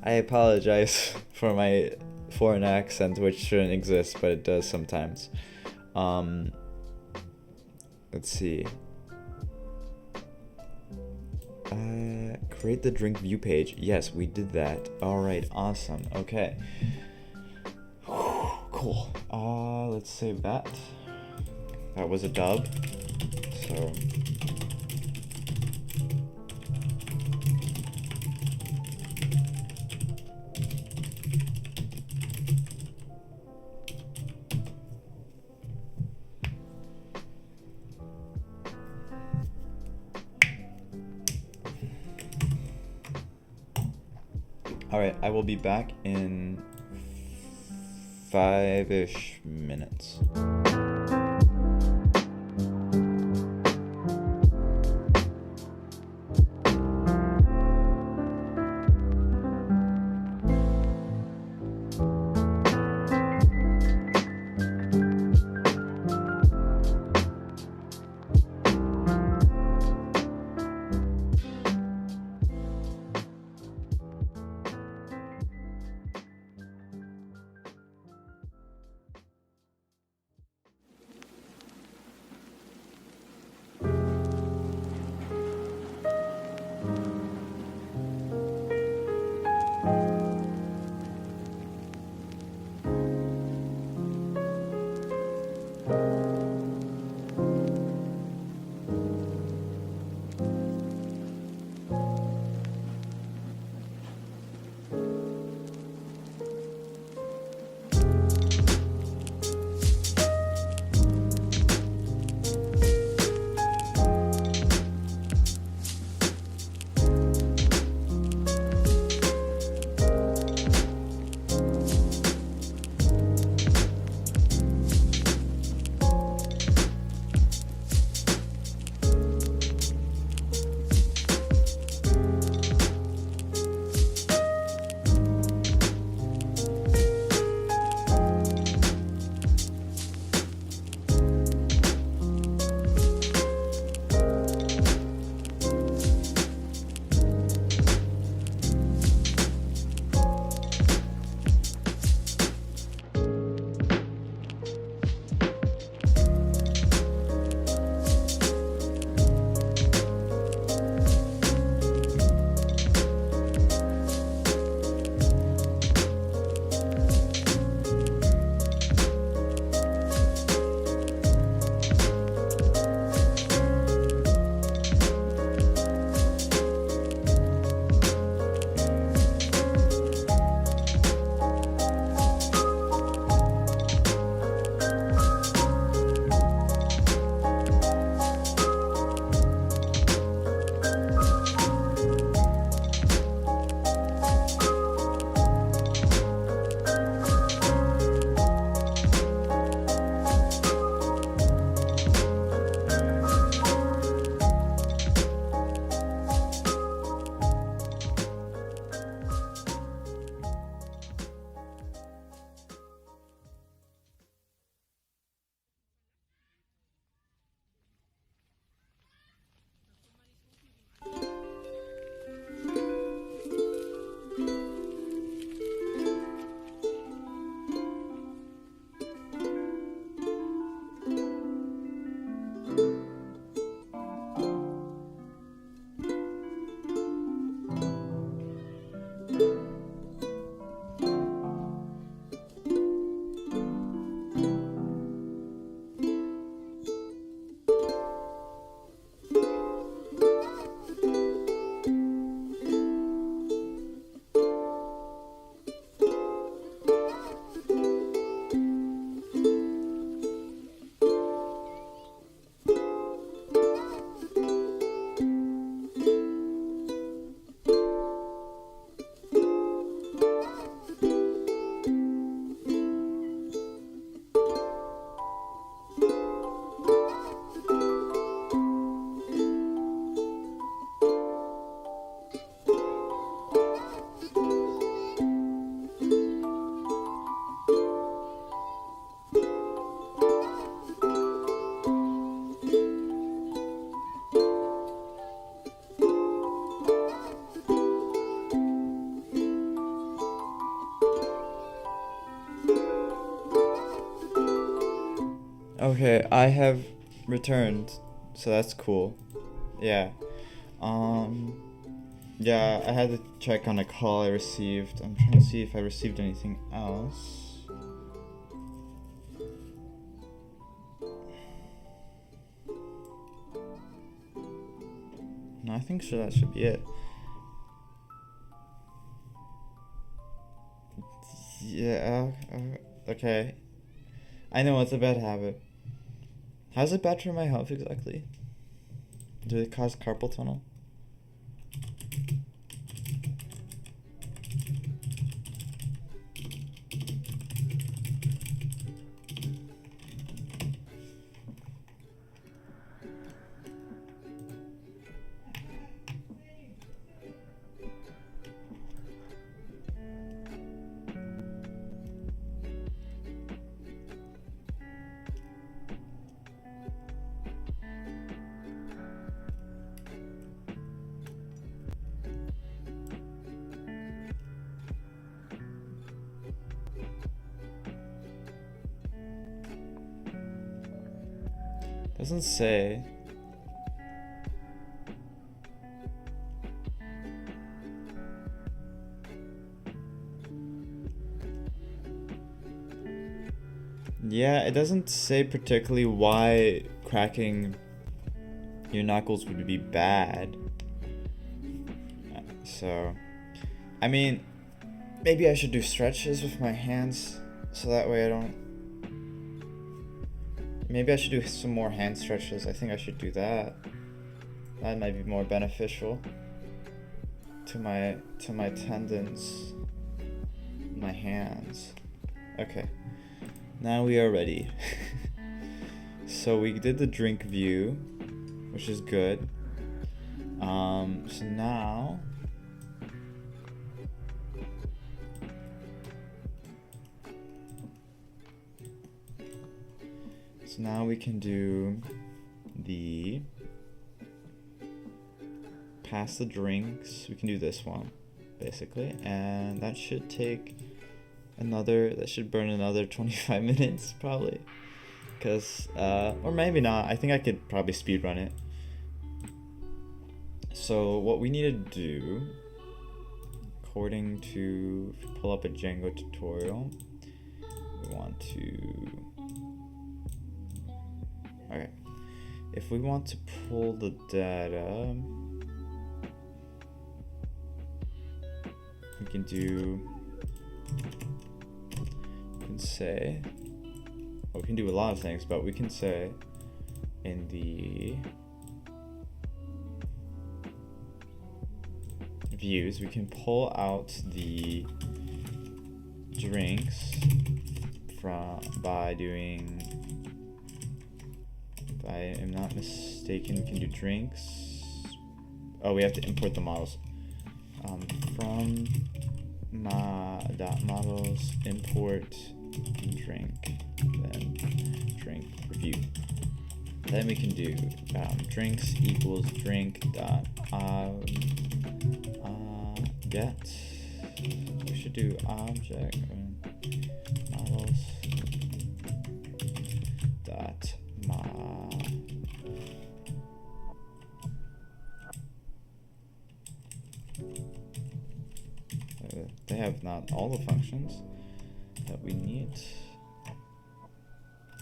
I apologize for my foreign accent, which shouldn't exist, but it does sometimes. Let's see. Create the drink view page. Yes, we did that. Alright, awesome. Okay. Cool. Let's save that. That was a dub. So. Alright, I will be back in 5-ish minutes. Okay, I have returned, so that's cool. Yeah. Yeah, I had to check on a call I received. I'm trying to see if I received anything else. No, I think so. That should be it. Yeah. Okay. I know it's a bad habit. How's it bad for my health exactly? Do it cause carpal tunnel? Doesn't say. Yeah, it doesn't say particularly why cracking your knuckles would be bad. So, I mean, maybe I should do stretches with my hands so that way I don't. Maybe I should do some more hand stretches. I think I should do that. That might be more beneficial to my tendons, my hands. Okay. Now we are ready. So we did the drink view, which is good. So now we can do the pass the drinks. We can do this one basically, and that should take that should burn another 25 minutes probably, because or maybe not. I think I could probably speed run it. So what we need to do, according to, if you pull up a Django tutorial, we want to, okay, if we want to pull the data, we can do, say, well, we can do a lot of things, but we can say in the views, we can pull out the drinks by doing, if I am not mistaken, we can do drinks. Oh, we have to import the models from models import drink, then drink review. Then we can do drinks equals drink dot get. We should do object models dot they have not all the functions that we need.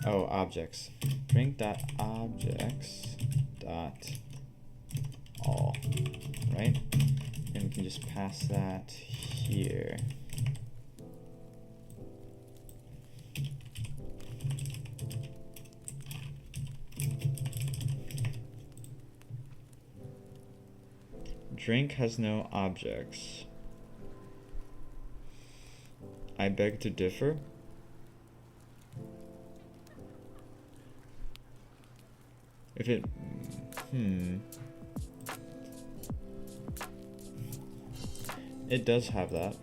Oh, objects. Drink dot objects dot all, right? And we can just pass that here. Drink has no objects. I beg to differ. If it, it does have that.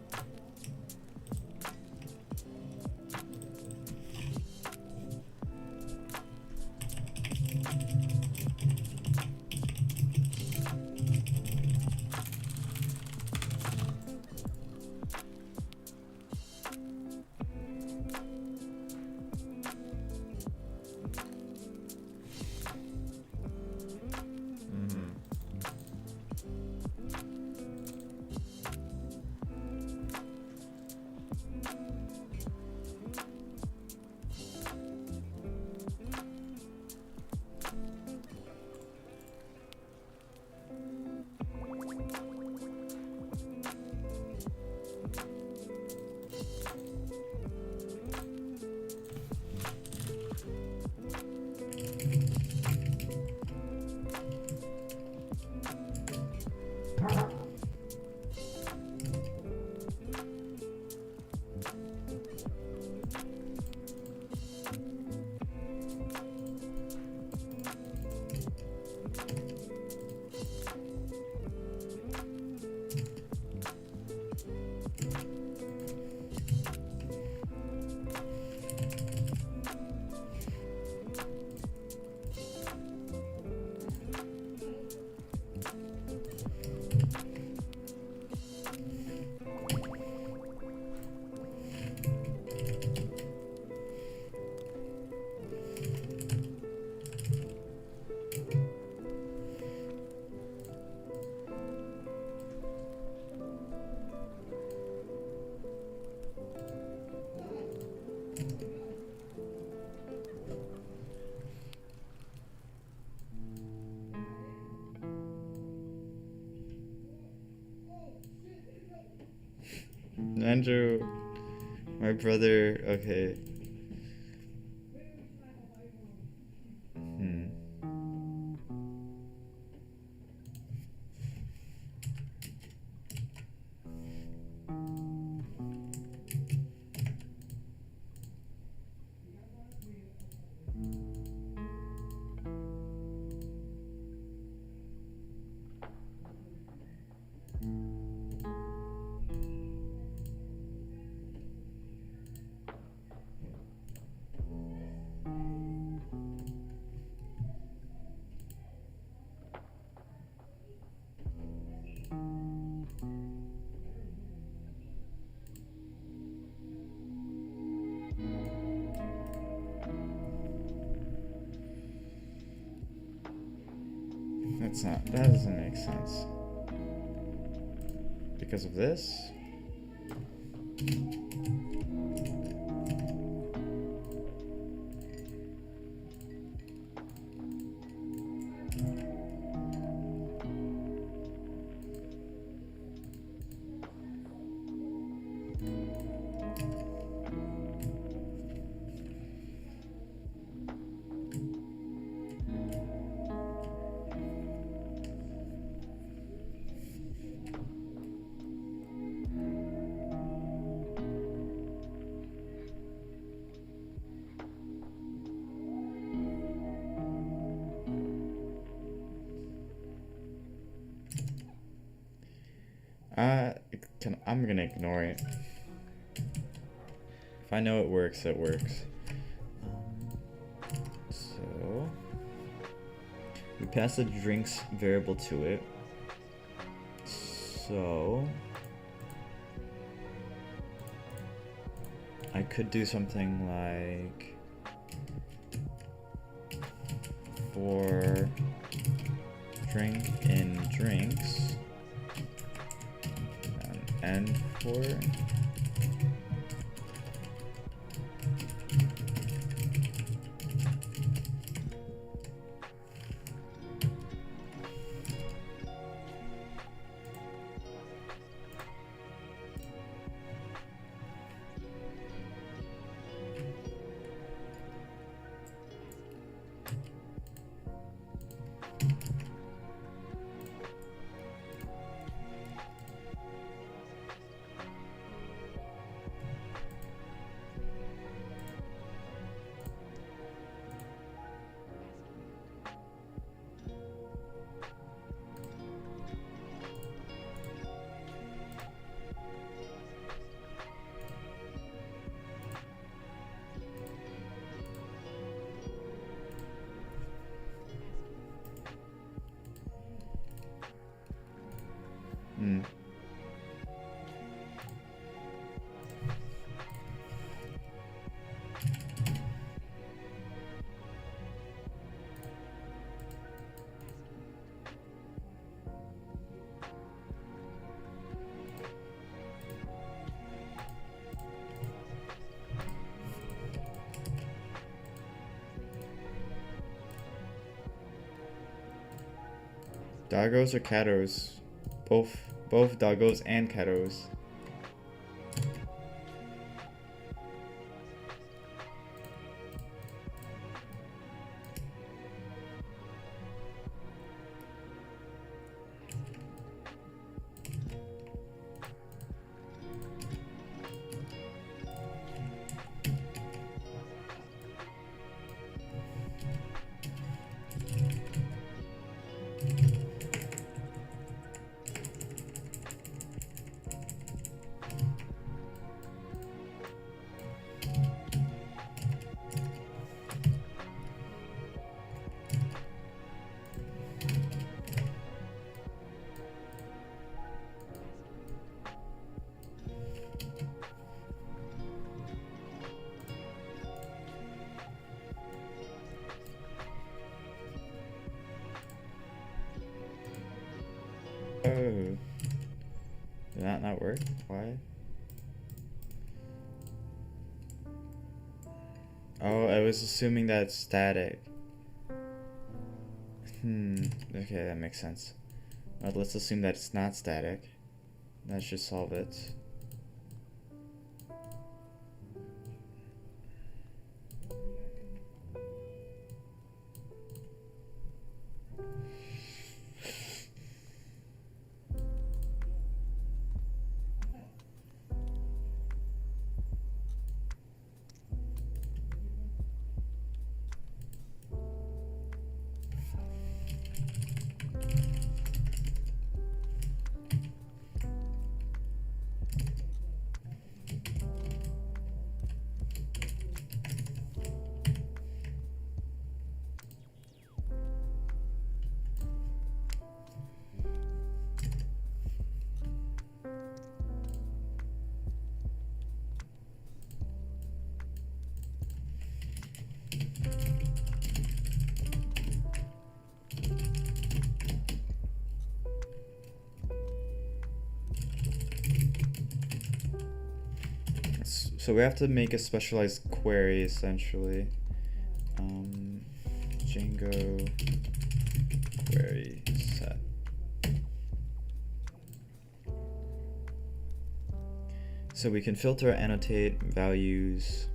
Andrew, my brother. Okay. That doesn't make sense. Because of this? I'm gonna ignore it. If I know it works, it works. So we pass the drinks variable to it. So I could do something like for drink in drinks. And for doggos or catos? Both doggos and catos. Oh. Did that not work? Why? Oh, I was assuming that it's static. Okay, that makes sense. Let's assume that it's not static. That should solve it. So we have to make a specialized query essentially. Django query set. So we can filter, annotate values.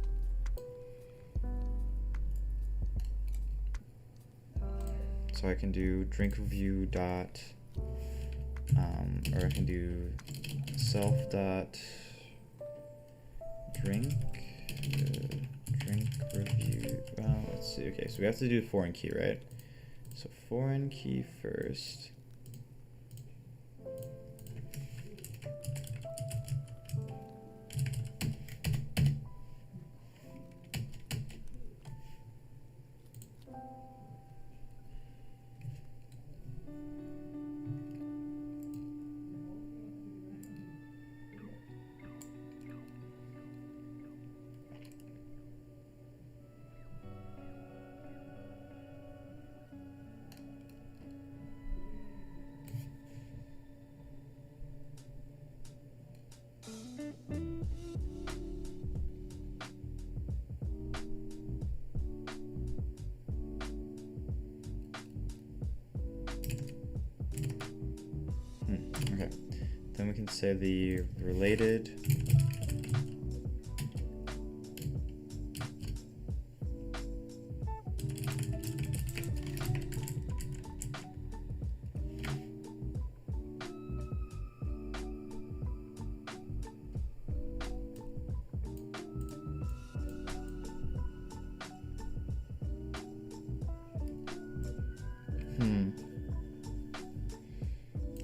So I can do drink review dot, or I can do self dot drink review. Well, let's see. Okay, so we have to do foreign key, right? So foreign key first. Okay, then we can say the related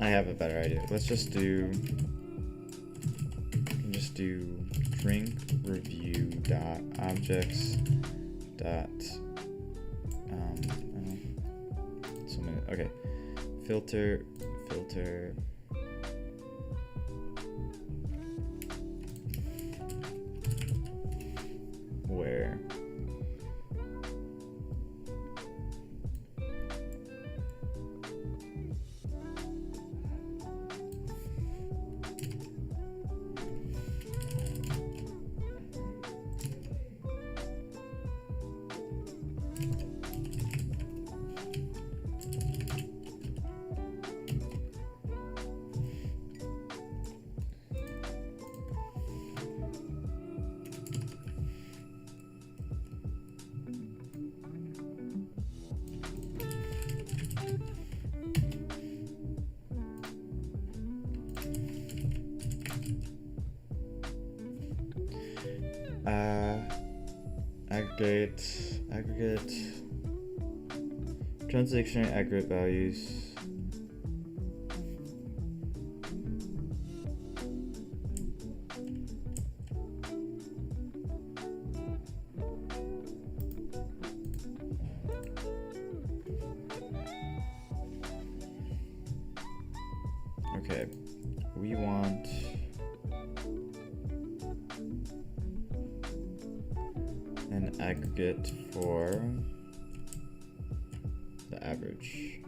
I have a better idea. Let's just do drink review dot objects dot okay, filter where aggregate transaction aggregate values. Okay, we want an aggregate for the average.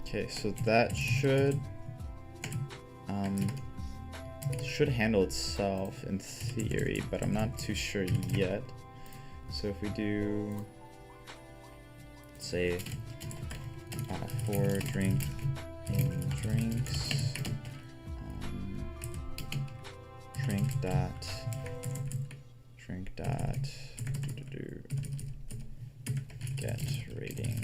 Okay, so that should handle itself in theory, but I'm not too sure yet. So if we do say for drink in drinks, drink dot get rating.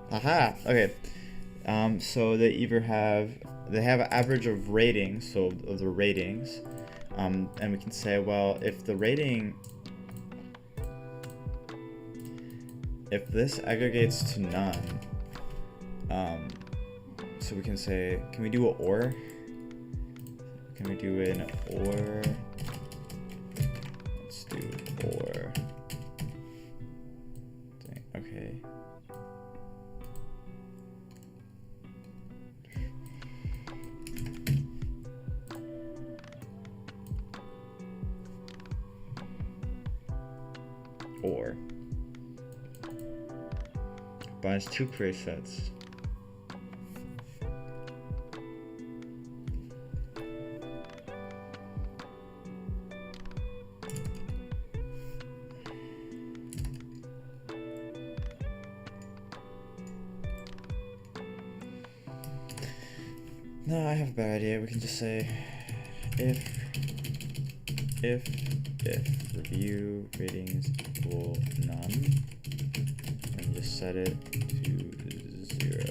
Aha. Okay. So they have an average of ratings, so of the ratings, and we can say, well, if this aggregates to none, so we can say, can we do an or? Can we do an or? Let's do or. Okay. Or binds 2 presets. No, I have a bad idea. We can just say if review ratings equal none, and just set it to 0.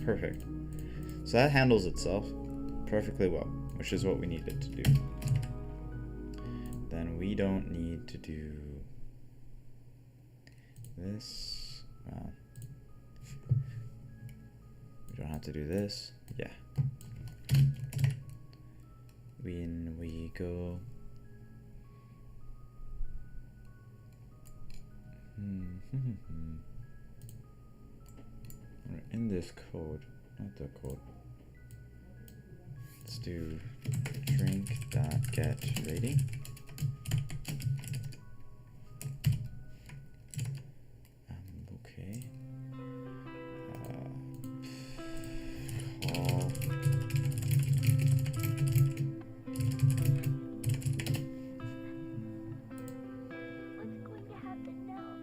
Perfect. So that handles itself perfectly well, which is what we needed to do. Then we don't need to do this. Well, we don't have to do this. Yeah. When we go in this code, not the code. Let's do drink.getRating. Okay. Call. What's going to happen now?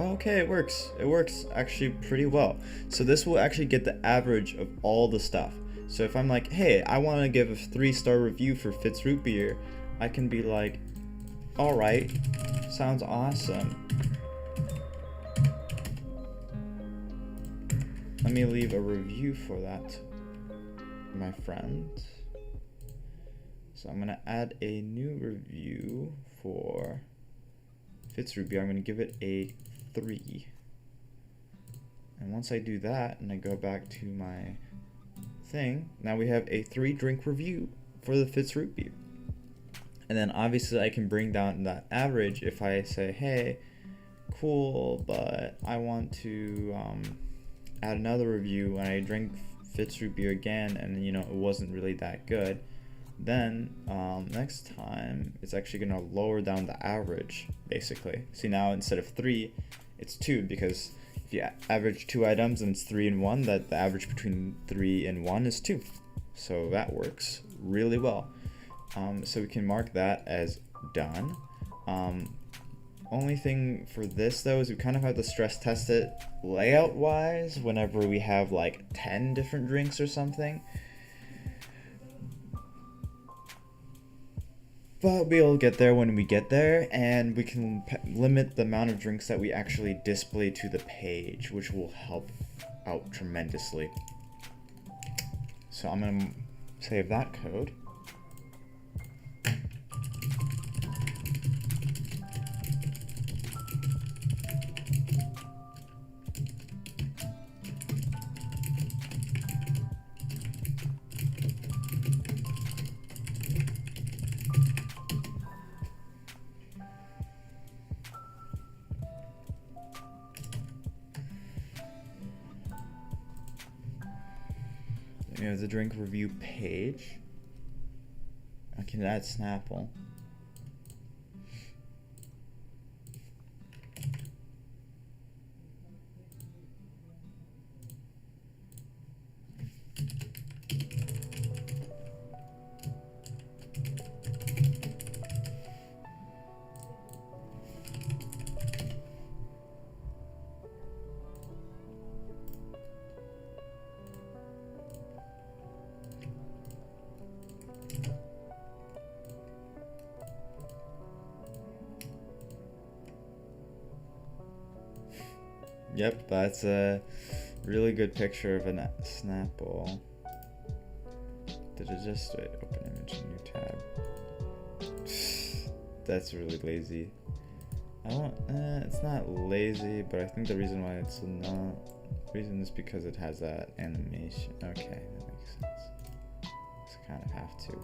Okay, it works. It works actually pretty well. So this will actually get the average of all the stuff. So if I'm like, hey, I want to give a 3-star review for Fitz Root Beer, I can be like, alright, sounds awesome. Let me leave a review for that, my friend. So I'm gonna add a new review for Fitz Root Beer. I'm gonna give it a 3. And once I do that and I go back to my thing, now we have a 3-drink review for the Fitz Root Beer. And then obviously I can bring down that average if I say, hey, cool, but I want to add another review and I drink Fitz Root Beer again and it wasn't really that good. Then next time it's actually gonna lower down the average basically. See, now instead of 3 it's 2, because if you average 2 items and it's 3 and 1, that the average between 3 and 1 is 2. So that works really well. So we can mark that as done. Only thing for this though is we kind of have to stress test it layout wise whenever we have like 10 different drinks or something. But we'll get there when we get there, and we can limit the amount of drinks that we actually display to the page, which will help out tremendously. So I'm gonna save that code. We have the drink review page. I can add Snapple. Yep, that's a really good picture of a Snapple. Did it just open image in new tab? That's really lazy. It's not lazy, but I think the reason why it's not, is because it has that animation. Okay, that makes sense. So kind of have to.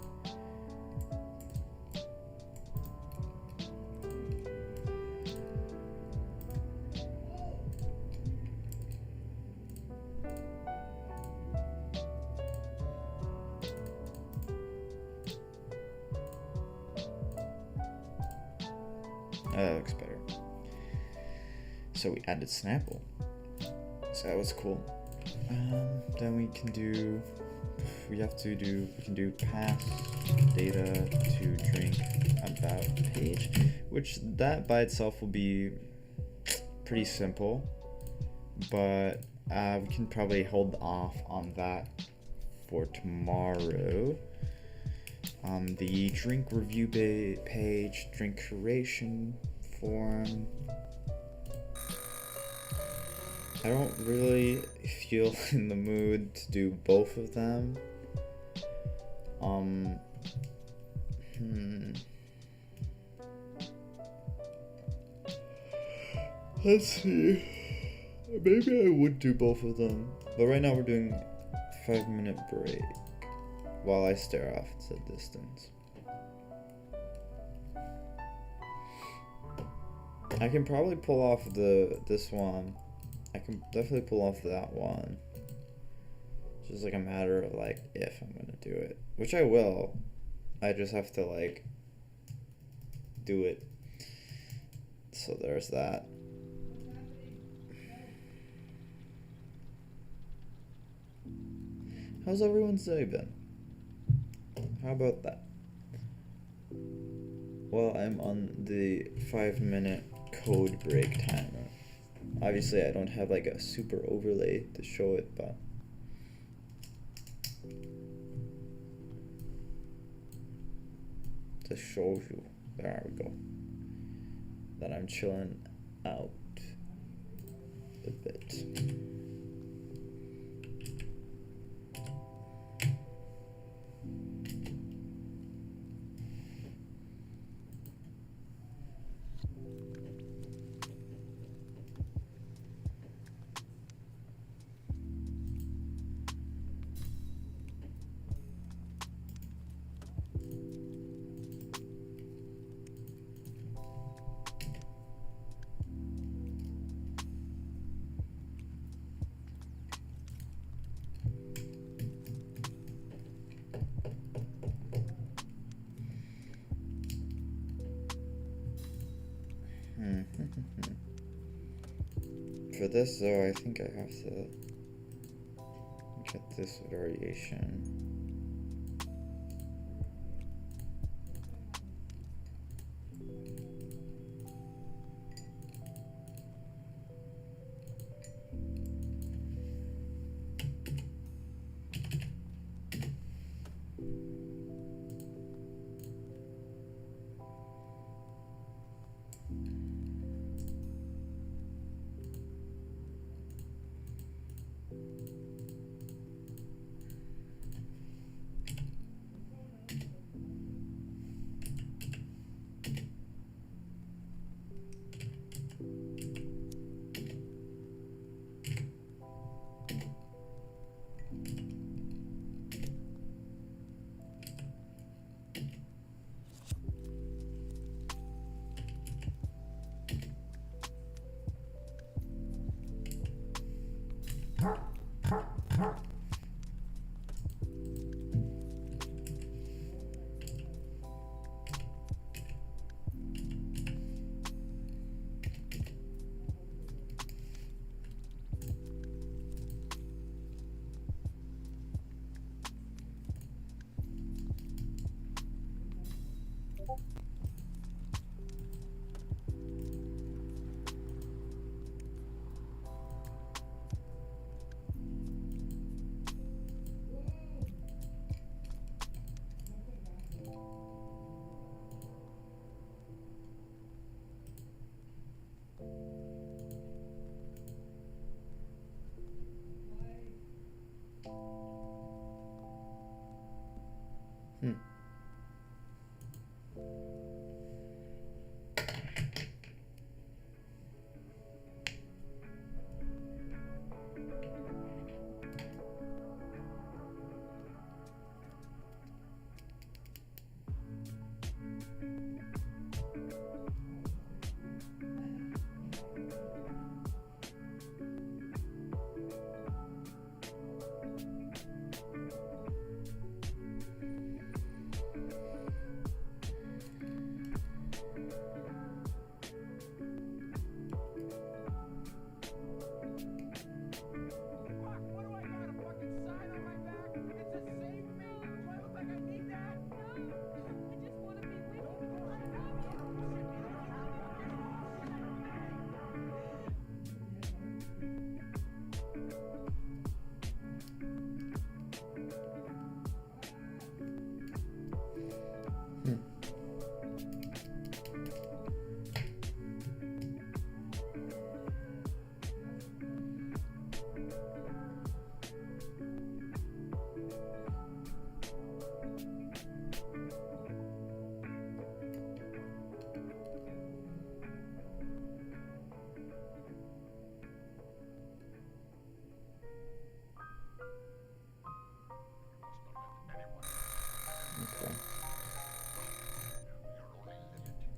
That looks better. So we added Snapple. So that was cool. Then we can do pass data to drink about page, which that by itself will be pretty simple, but we can probably hold off on that for tomorrow. The drink review page, drink curation form. I don't really feel in the mood to do both of them. Let's see. Maybe I would do both of them. But right now we're doing a 5-minute break while I stare off to the distance. I can probably pull off this one. I can definitely pull off that one. It's just like a matter of like if I'm gonna do it, which I will. I just have to like do it. So there's that. How's everyone's day been? How about that? Well, I'm on the 5-minute code break timer. Obviously I don't have like a super overlay to show it, but to show you, there we go, that I'm chilling out a bit. For this though, I think I have to get this variation.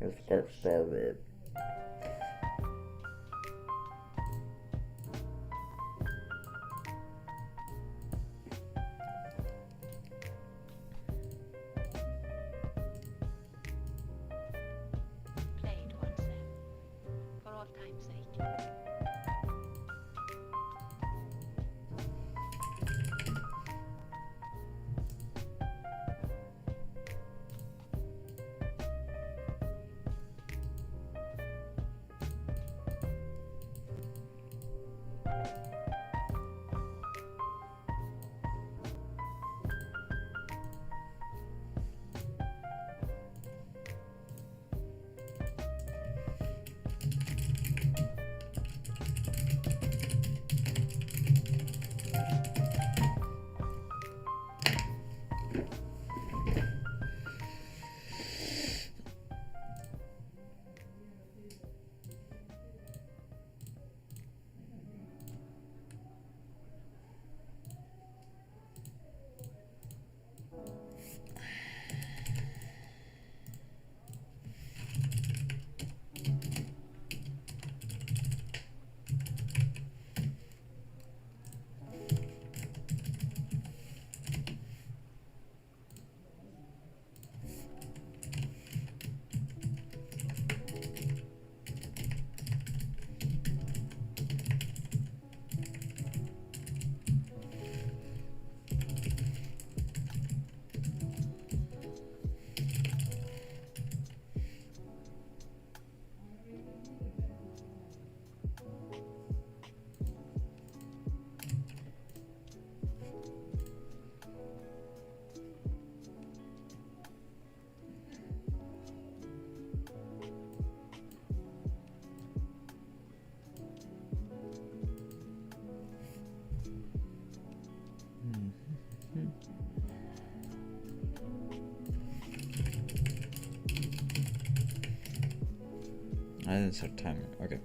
Let's get started. Play it once then, for old time's sake. I didn't set a timer. Okay.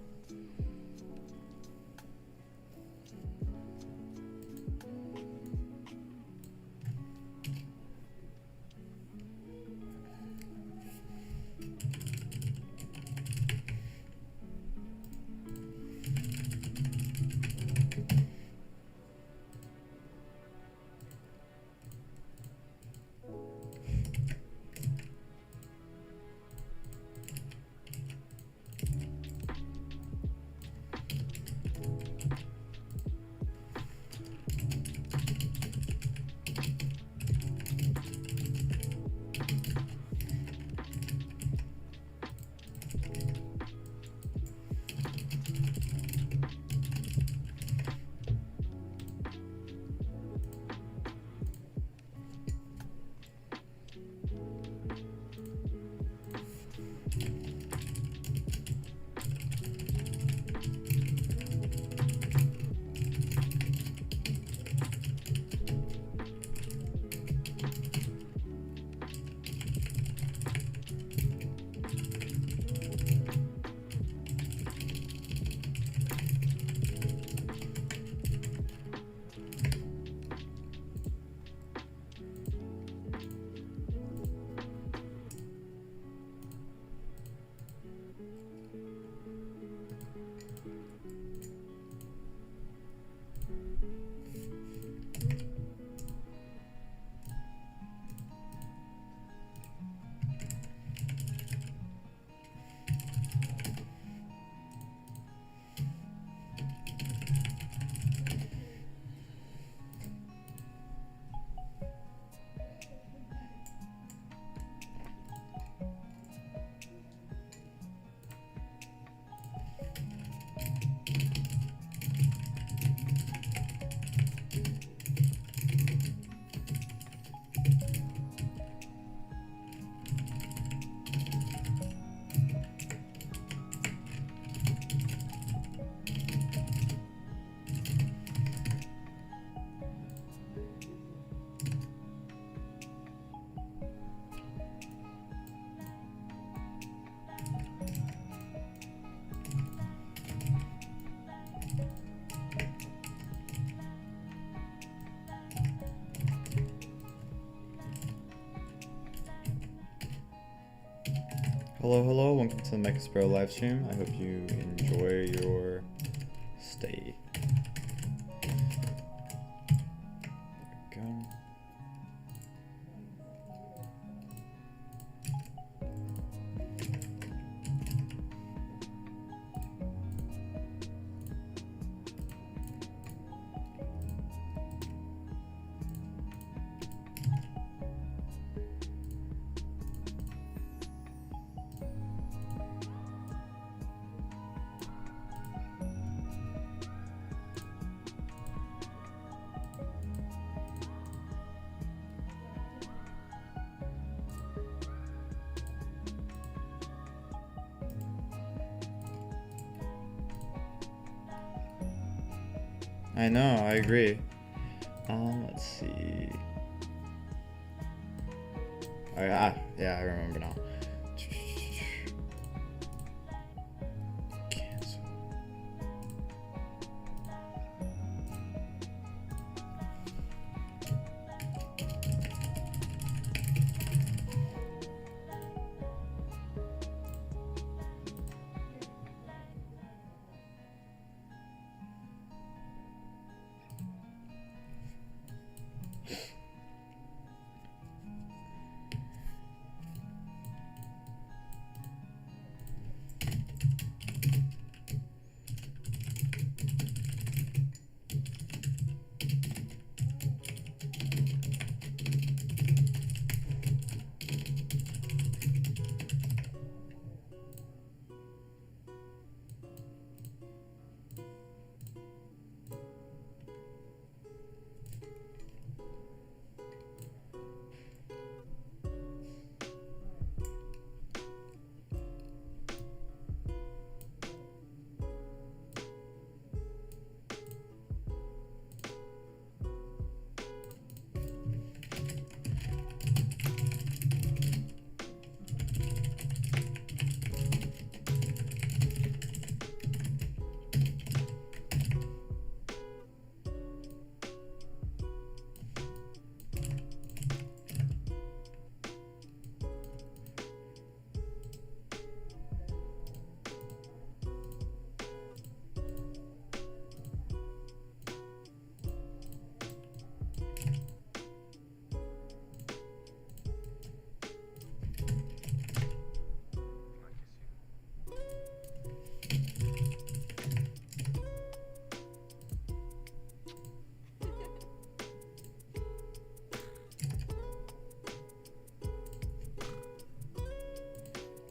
Hello, hello, welcome to the Mecha Sparrow live stream. I hope you enjoy your stay. There we go. I know, I agree. Let's see. Oh, yeah, I remember now. Cancel.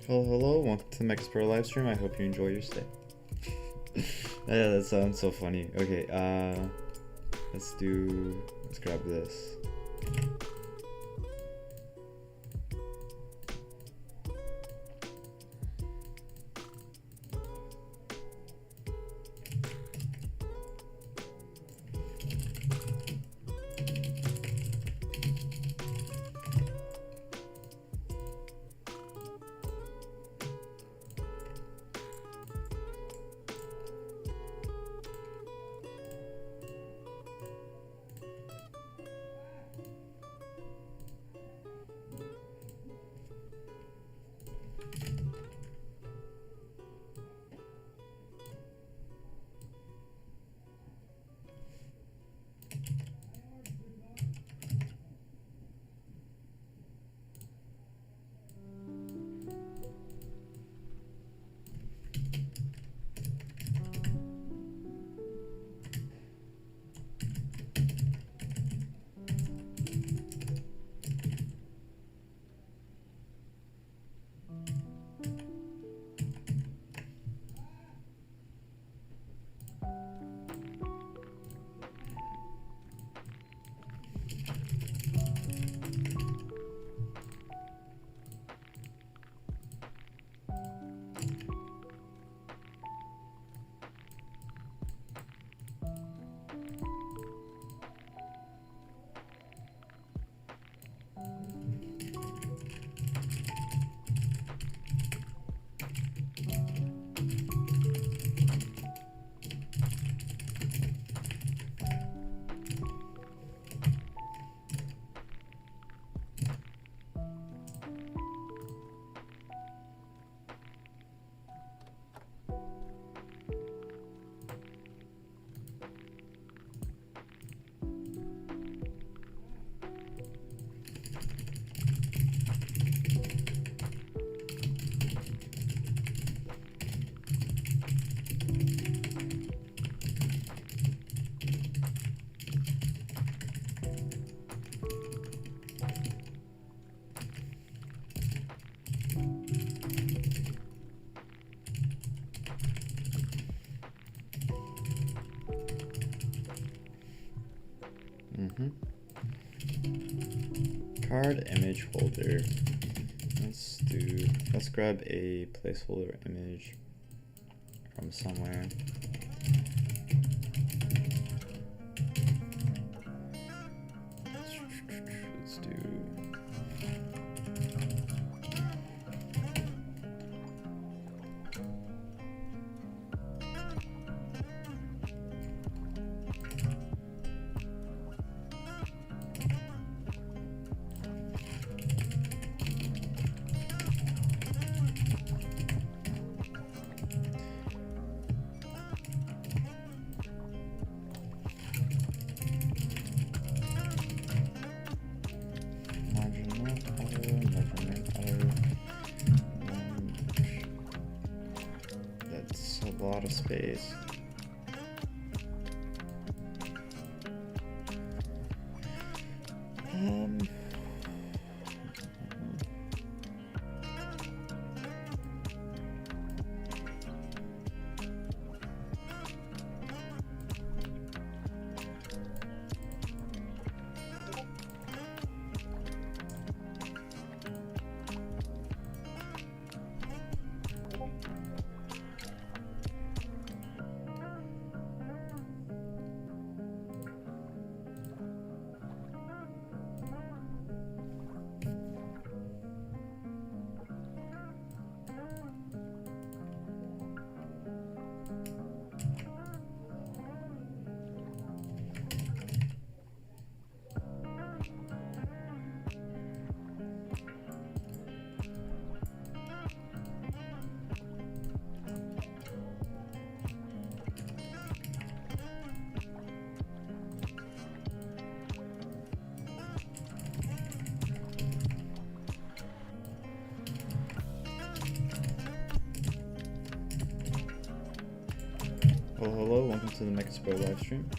Hello, welcome to the Mexpro live stream. I hope you enjoy your stay. Yeah, that sounds so funny. Okay, let's grab this. Card image folder. Let's grab a placeholder image from somewhere. Let's do a lot of space. Well, hello, welcome to the Mexpro live stream.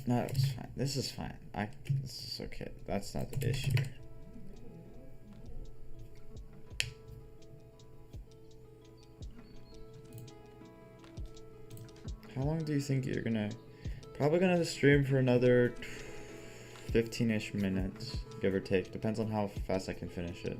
No, it's fine. This is fine. This is okay. That's not the issue. How long do you think you're gonna... Probably gonna stream for another 15-ish minutes, give or take. Depends on how fast I can finish it.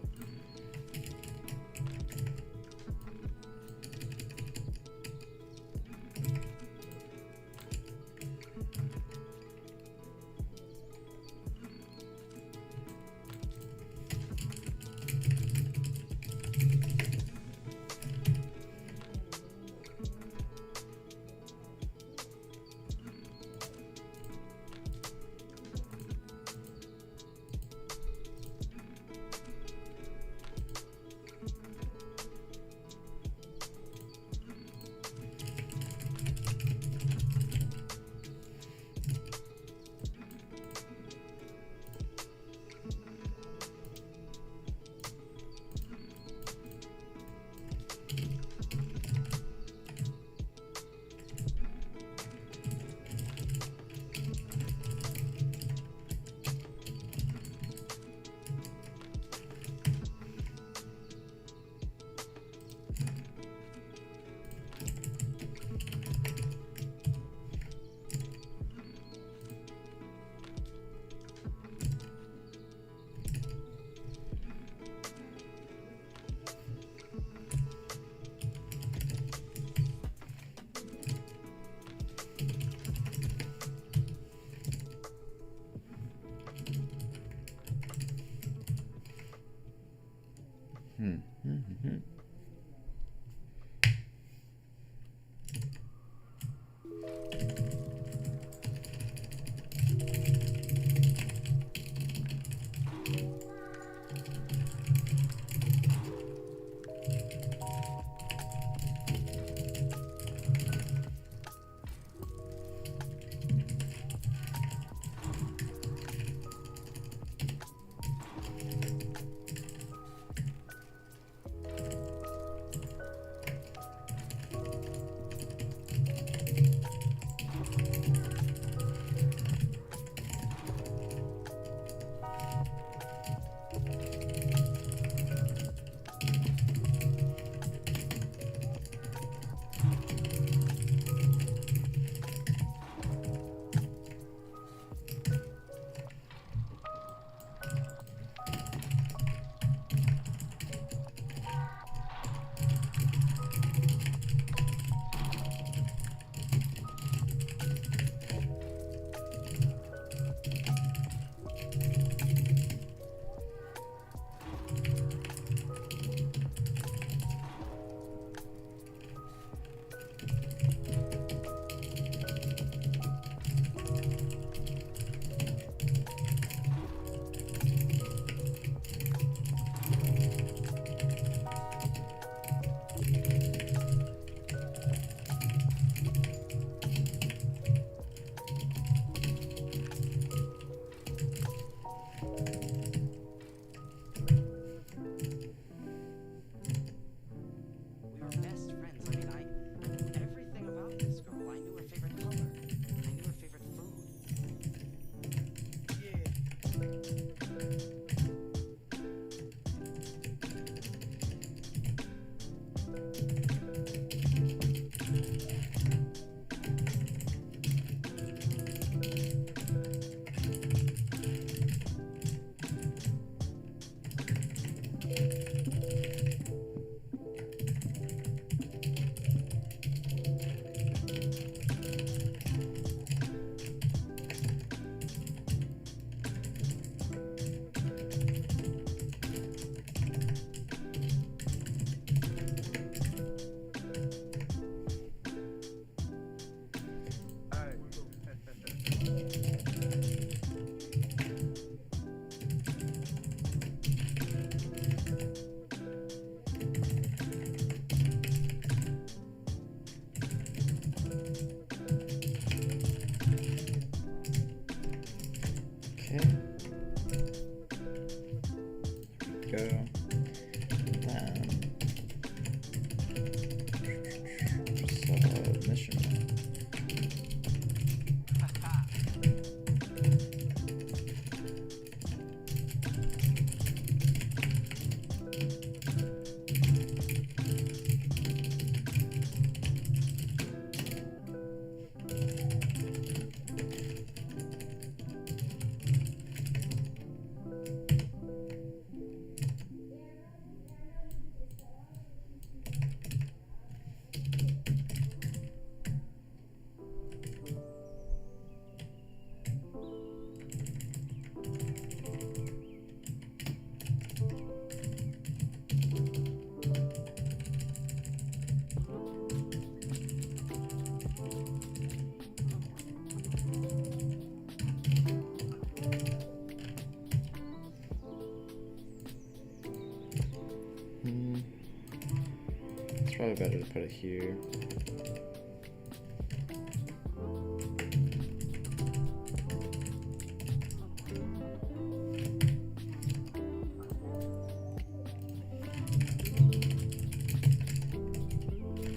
probably better to put it here.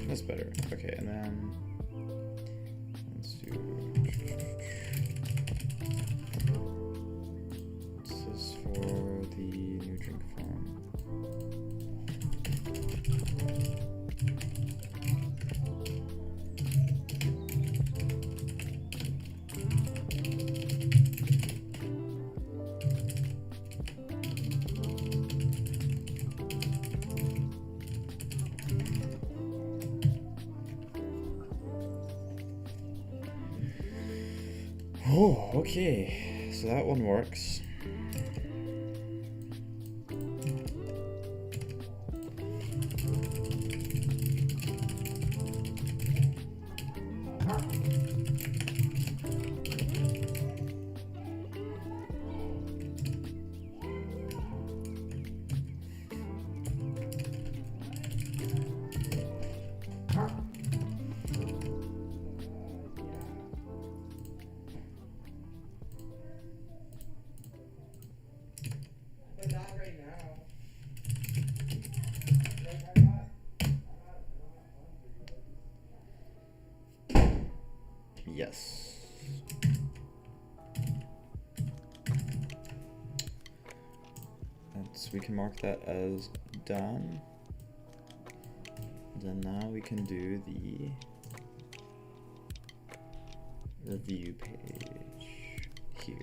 That's better. Okay, and then let's do. This is for the new drink farm. Oh, okay. So that one works. But not right now. Yes. We can mark that as done. Then now we can do the review page here.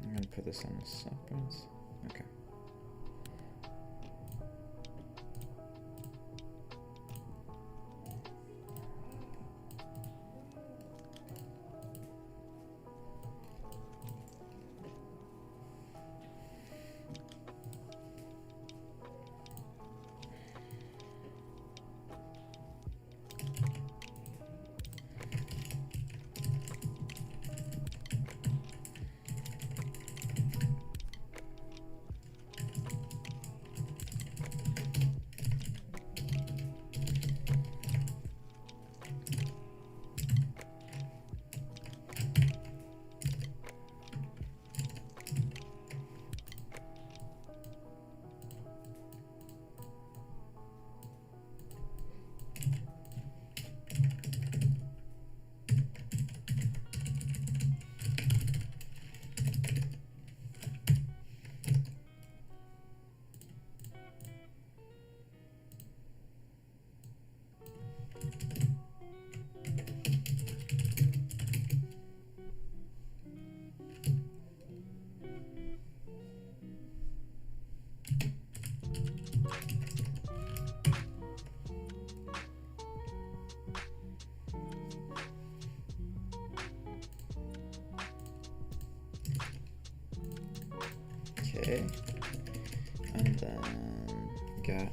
I'm gonna put this on the separate. Okay. Okay, and then got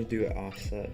should do it offset.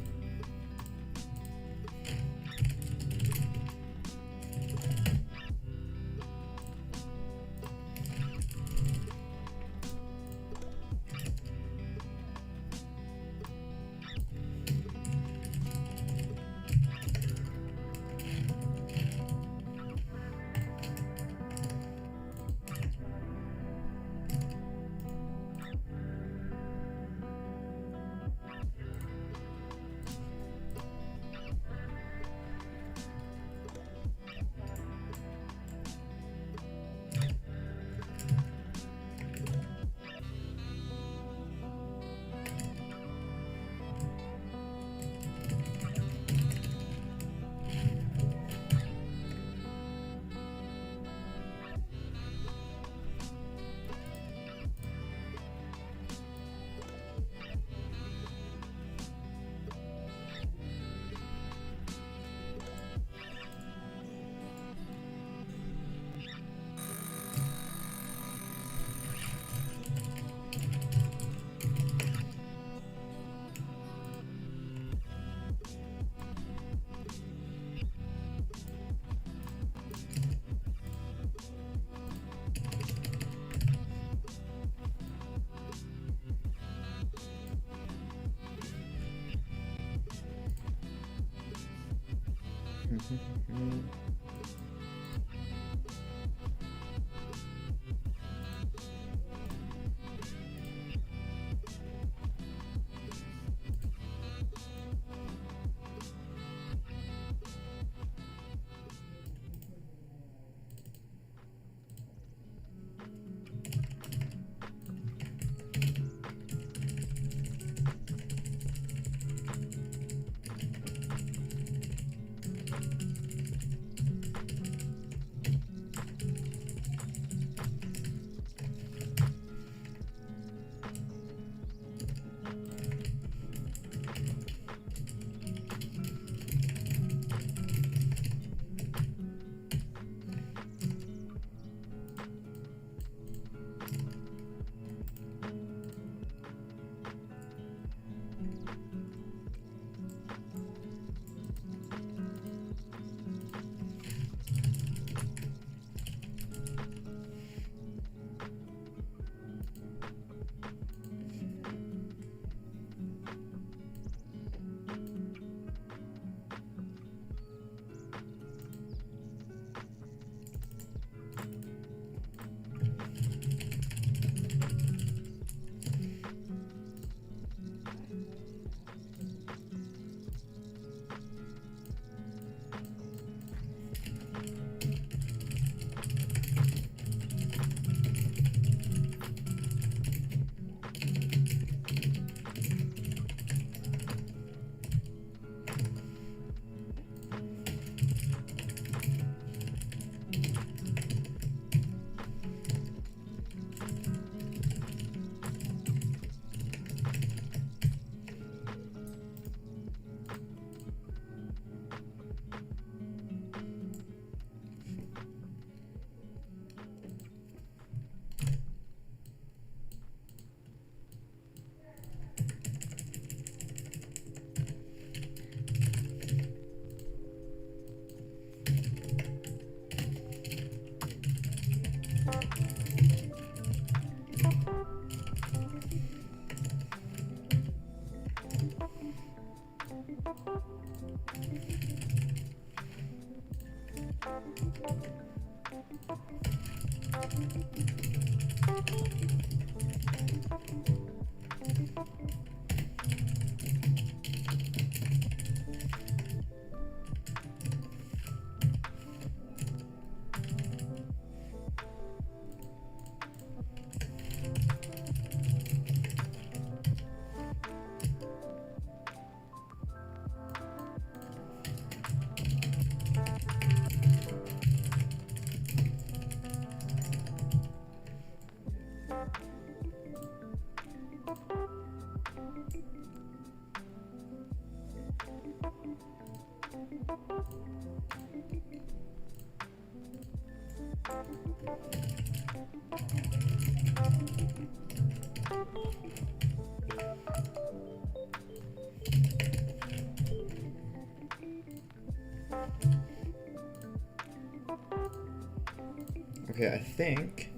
Okay, I think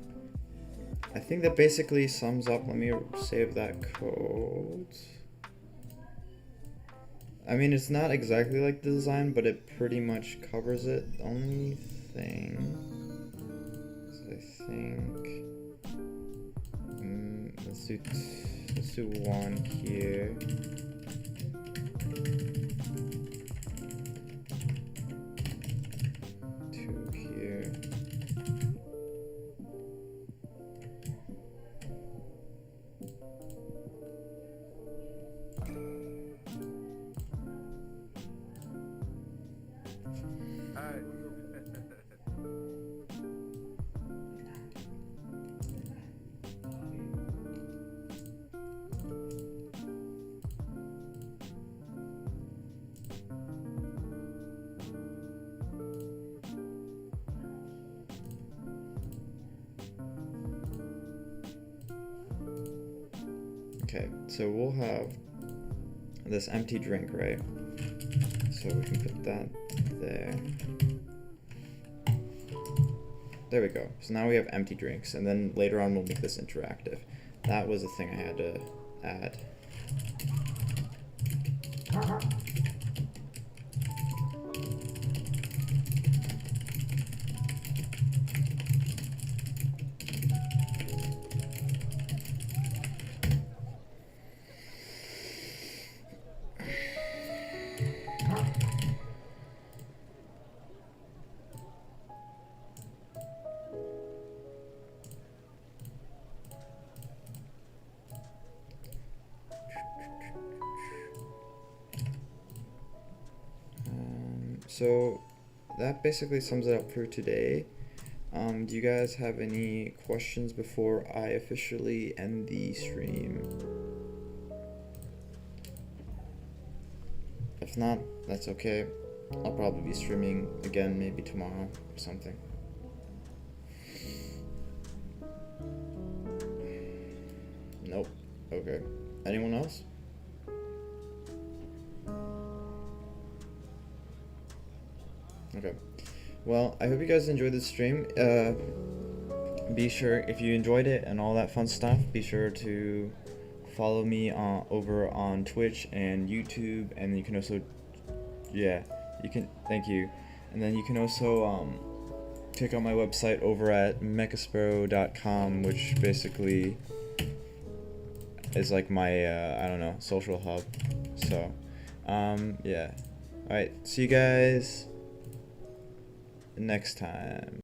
that basically sums up. Let me save that code. I mean, it's not exactly like the design, but it pretty much covers it. The only thing is I think let's do one here. Two here. Okay, so we'll have this empty drink, right? So we can put that there. There we go. So now we have empty drinks, and then later on we'll make this interactive. That was the thing I had to add. So that basically sums it up for today. Do you guys have any questions before I officially end the stream? If not, that's okay. I'll probably be streaming again maybe tomorrow or something. Nope. Okay. Anyone else? Okay. Well, I hope you guys enjoyed this stream. Be sure, if you enjoyed it and all that fun stuff, be sure to follow me over on Twitch and YouTube, and you can also, thank you. And then you can also check out my website over at mechasparrow.com, which basically is like my, I don't know, social hub. So, yeah. Alright, see you guys next time.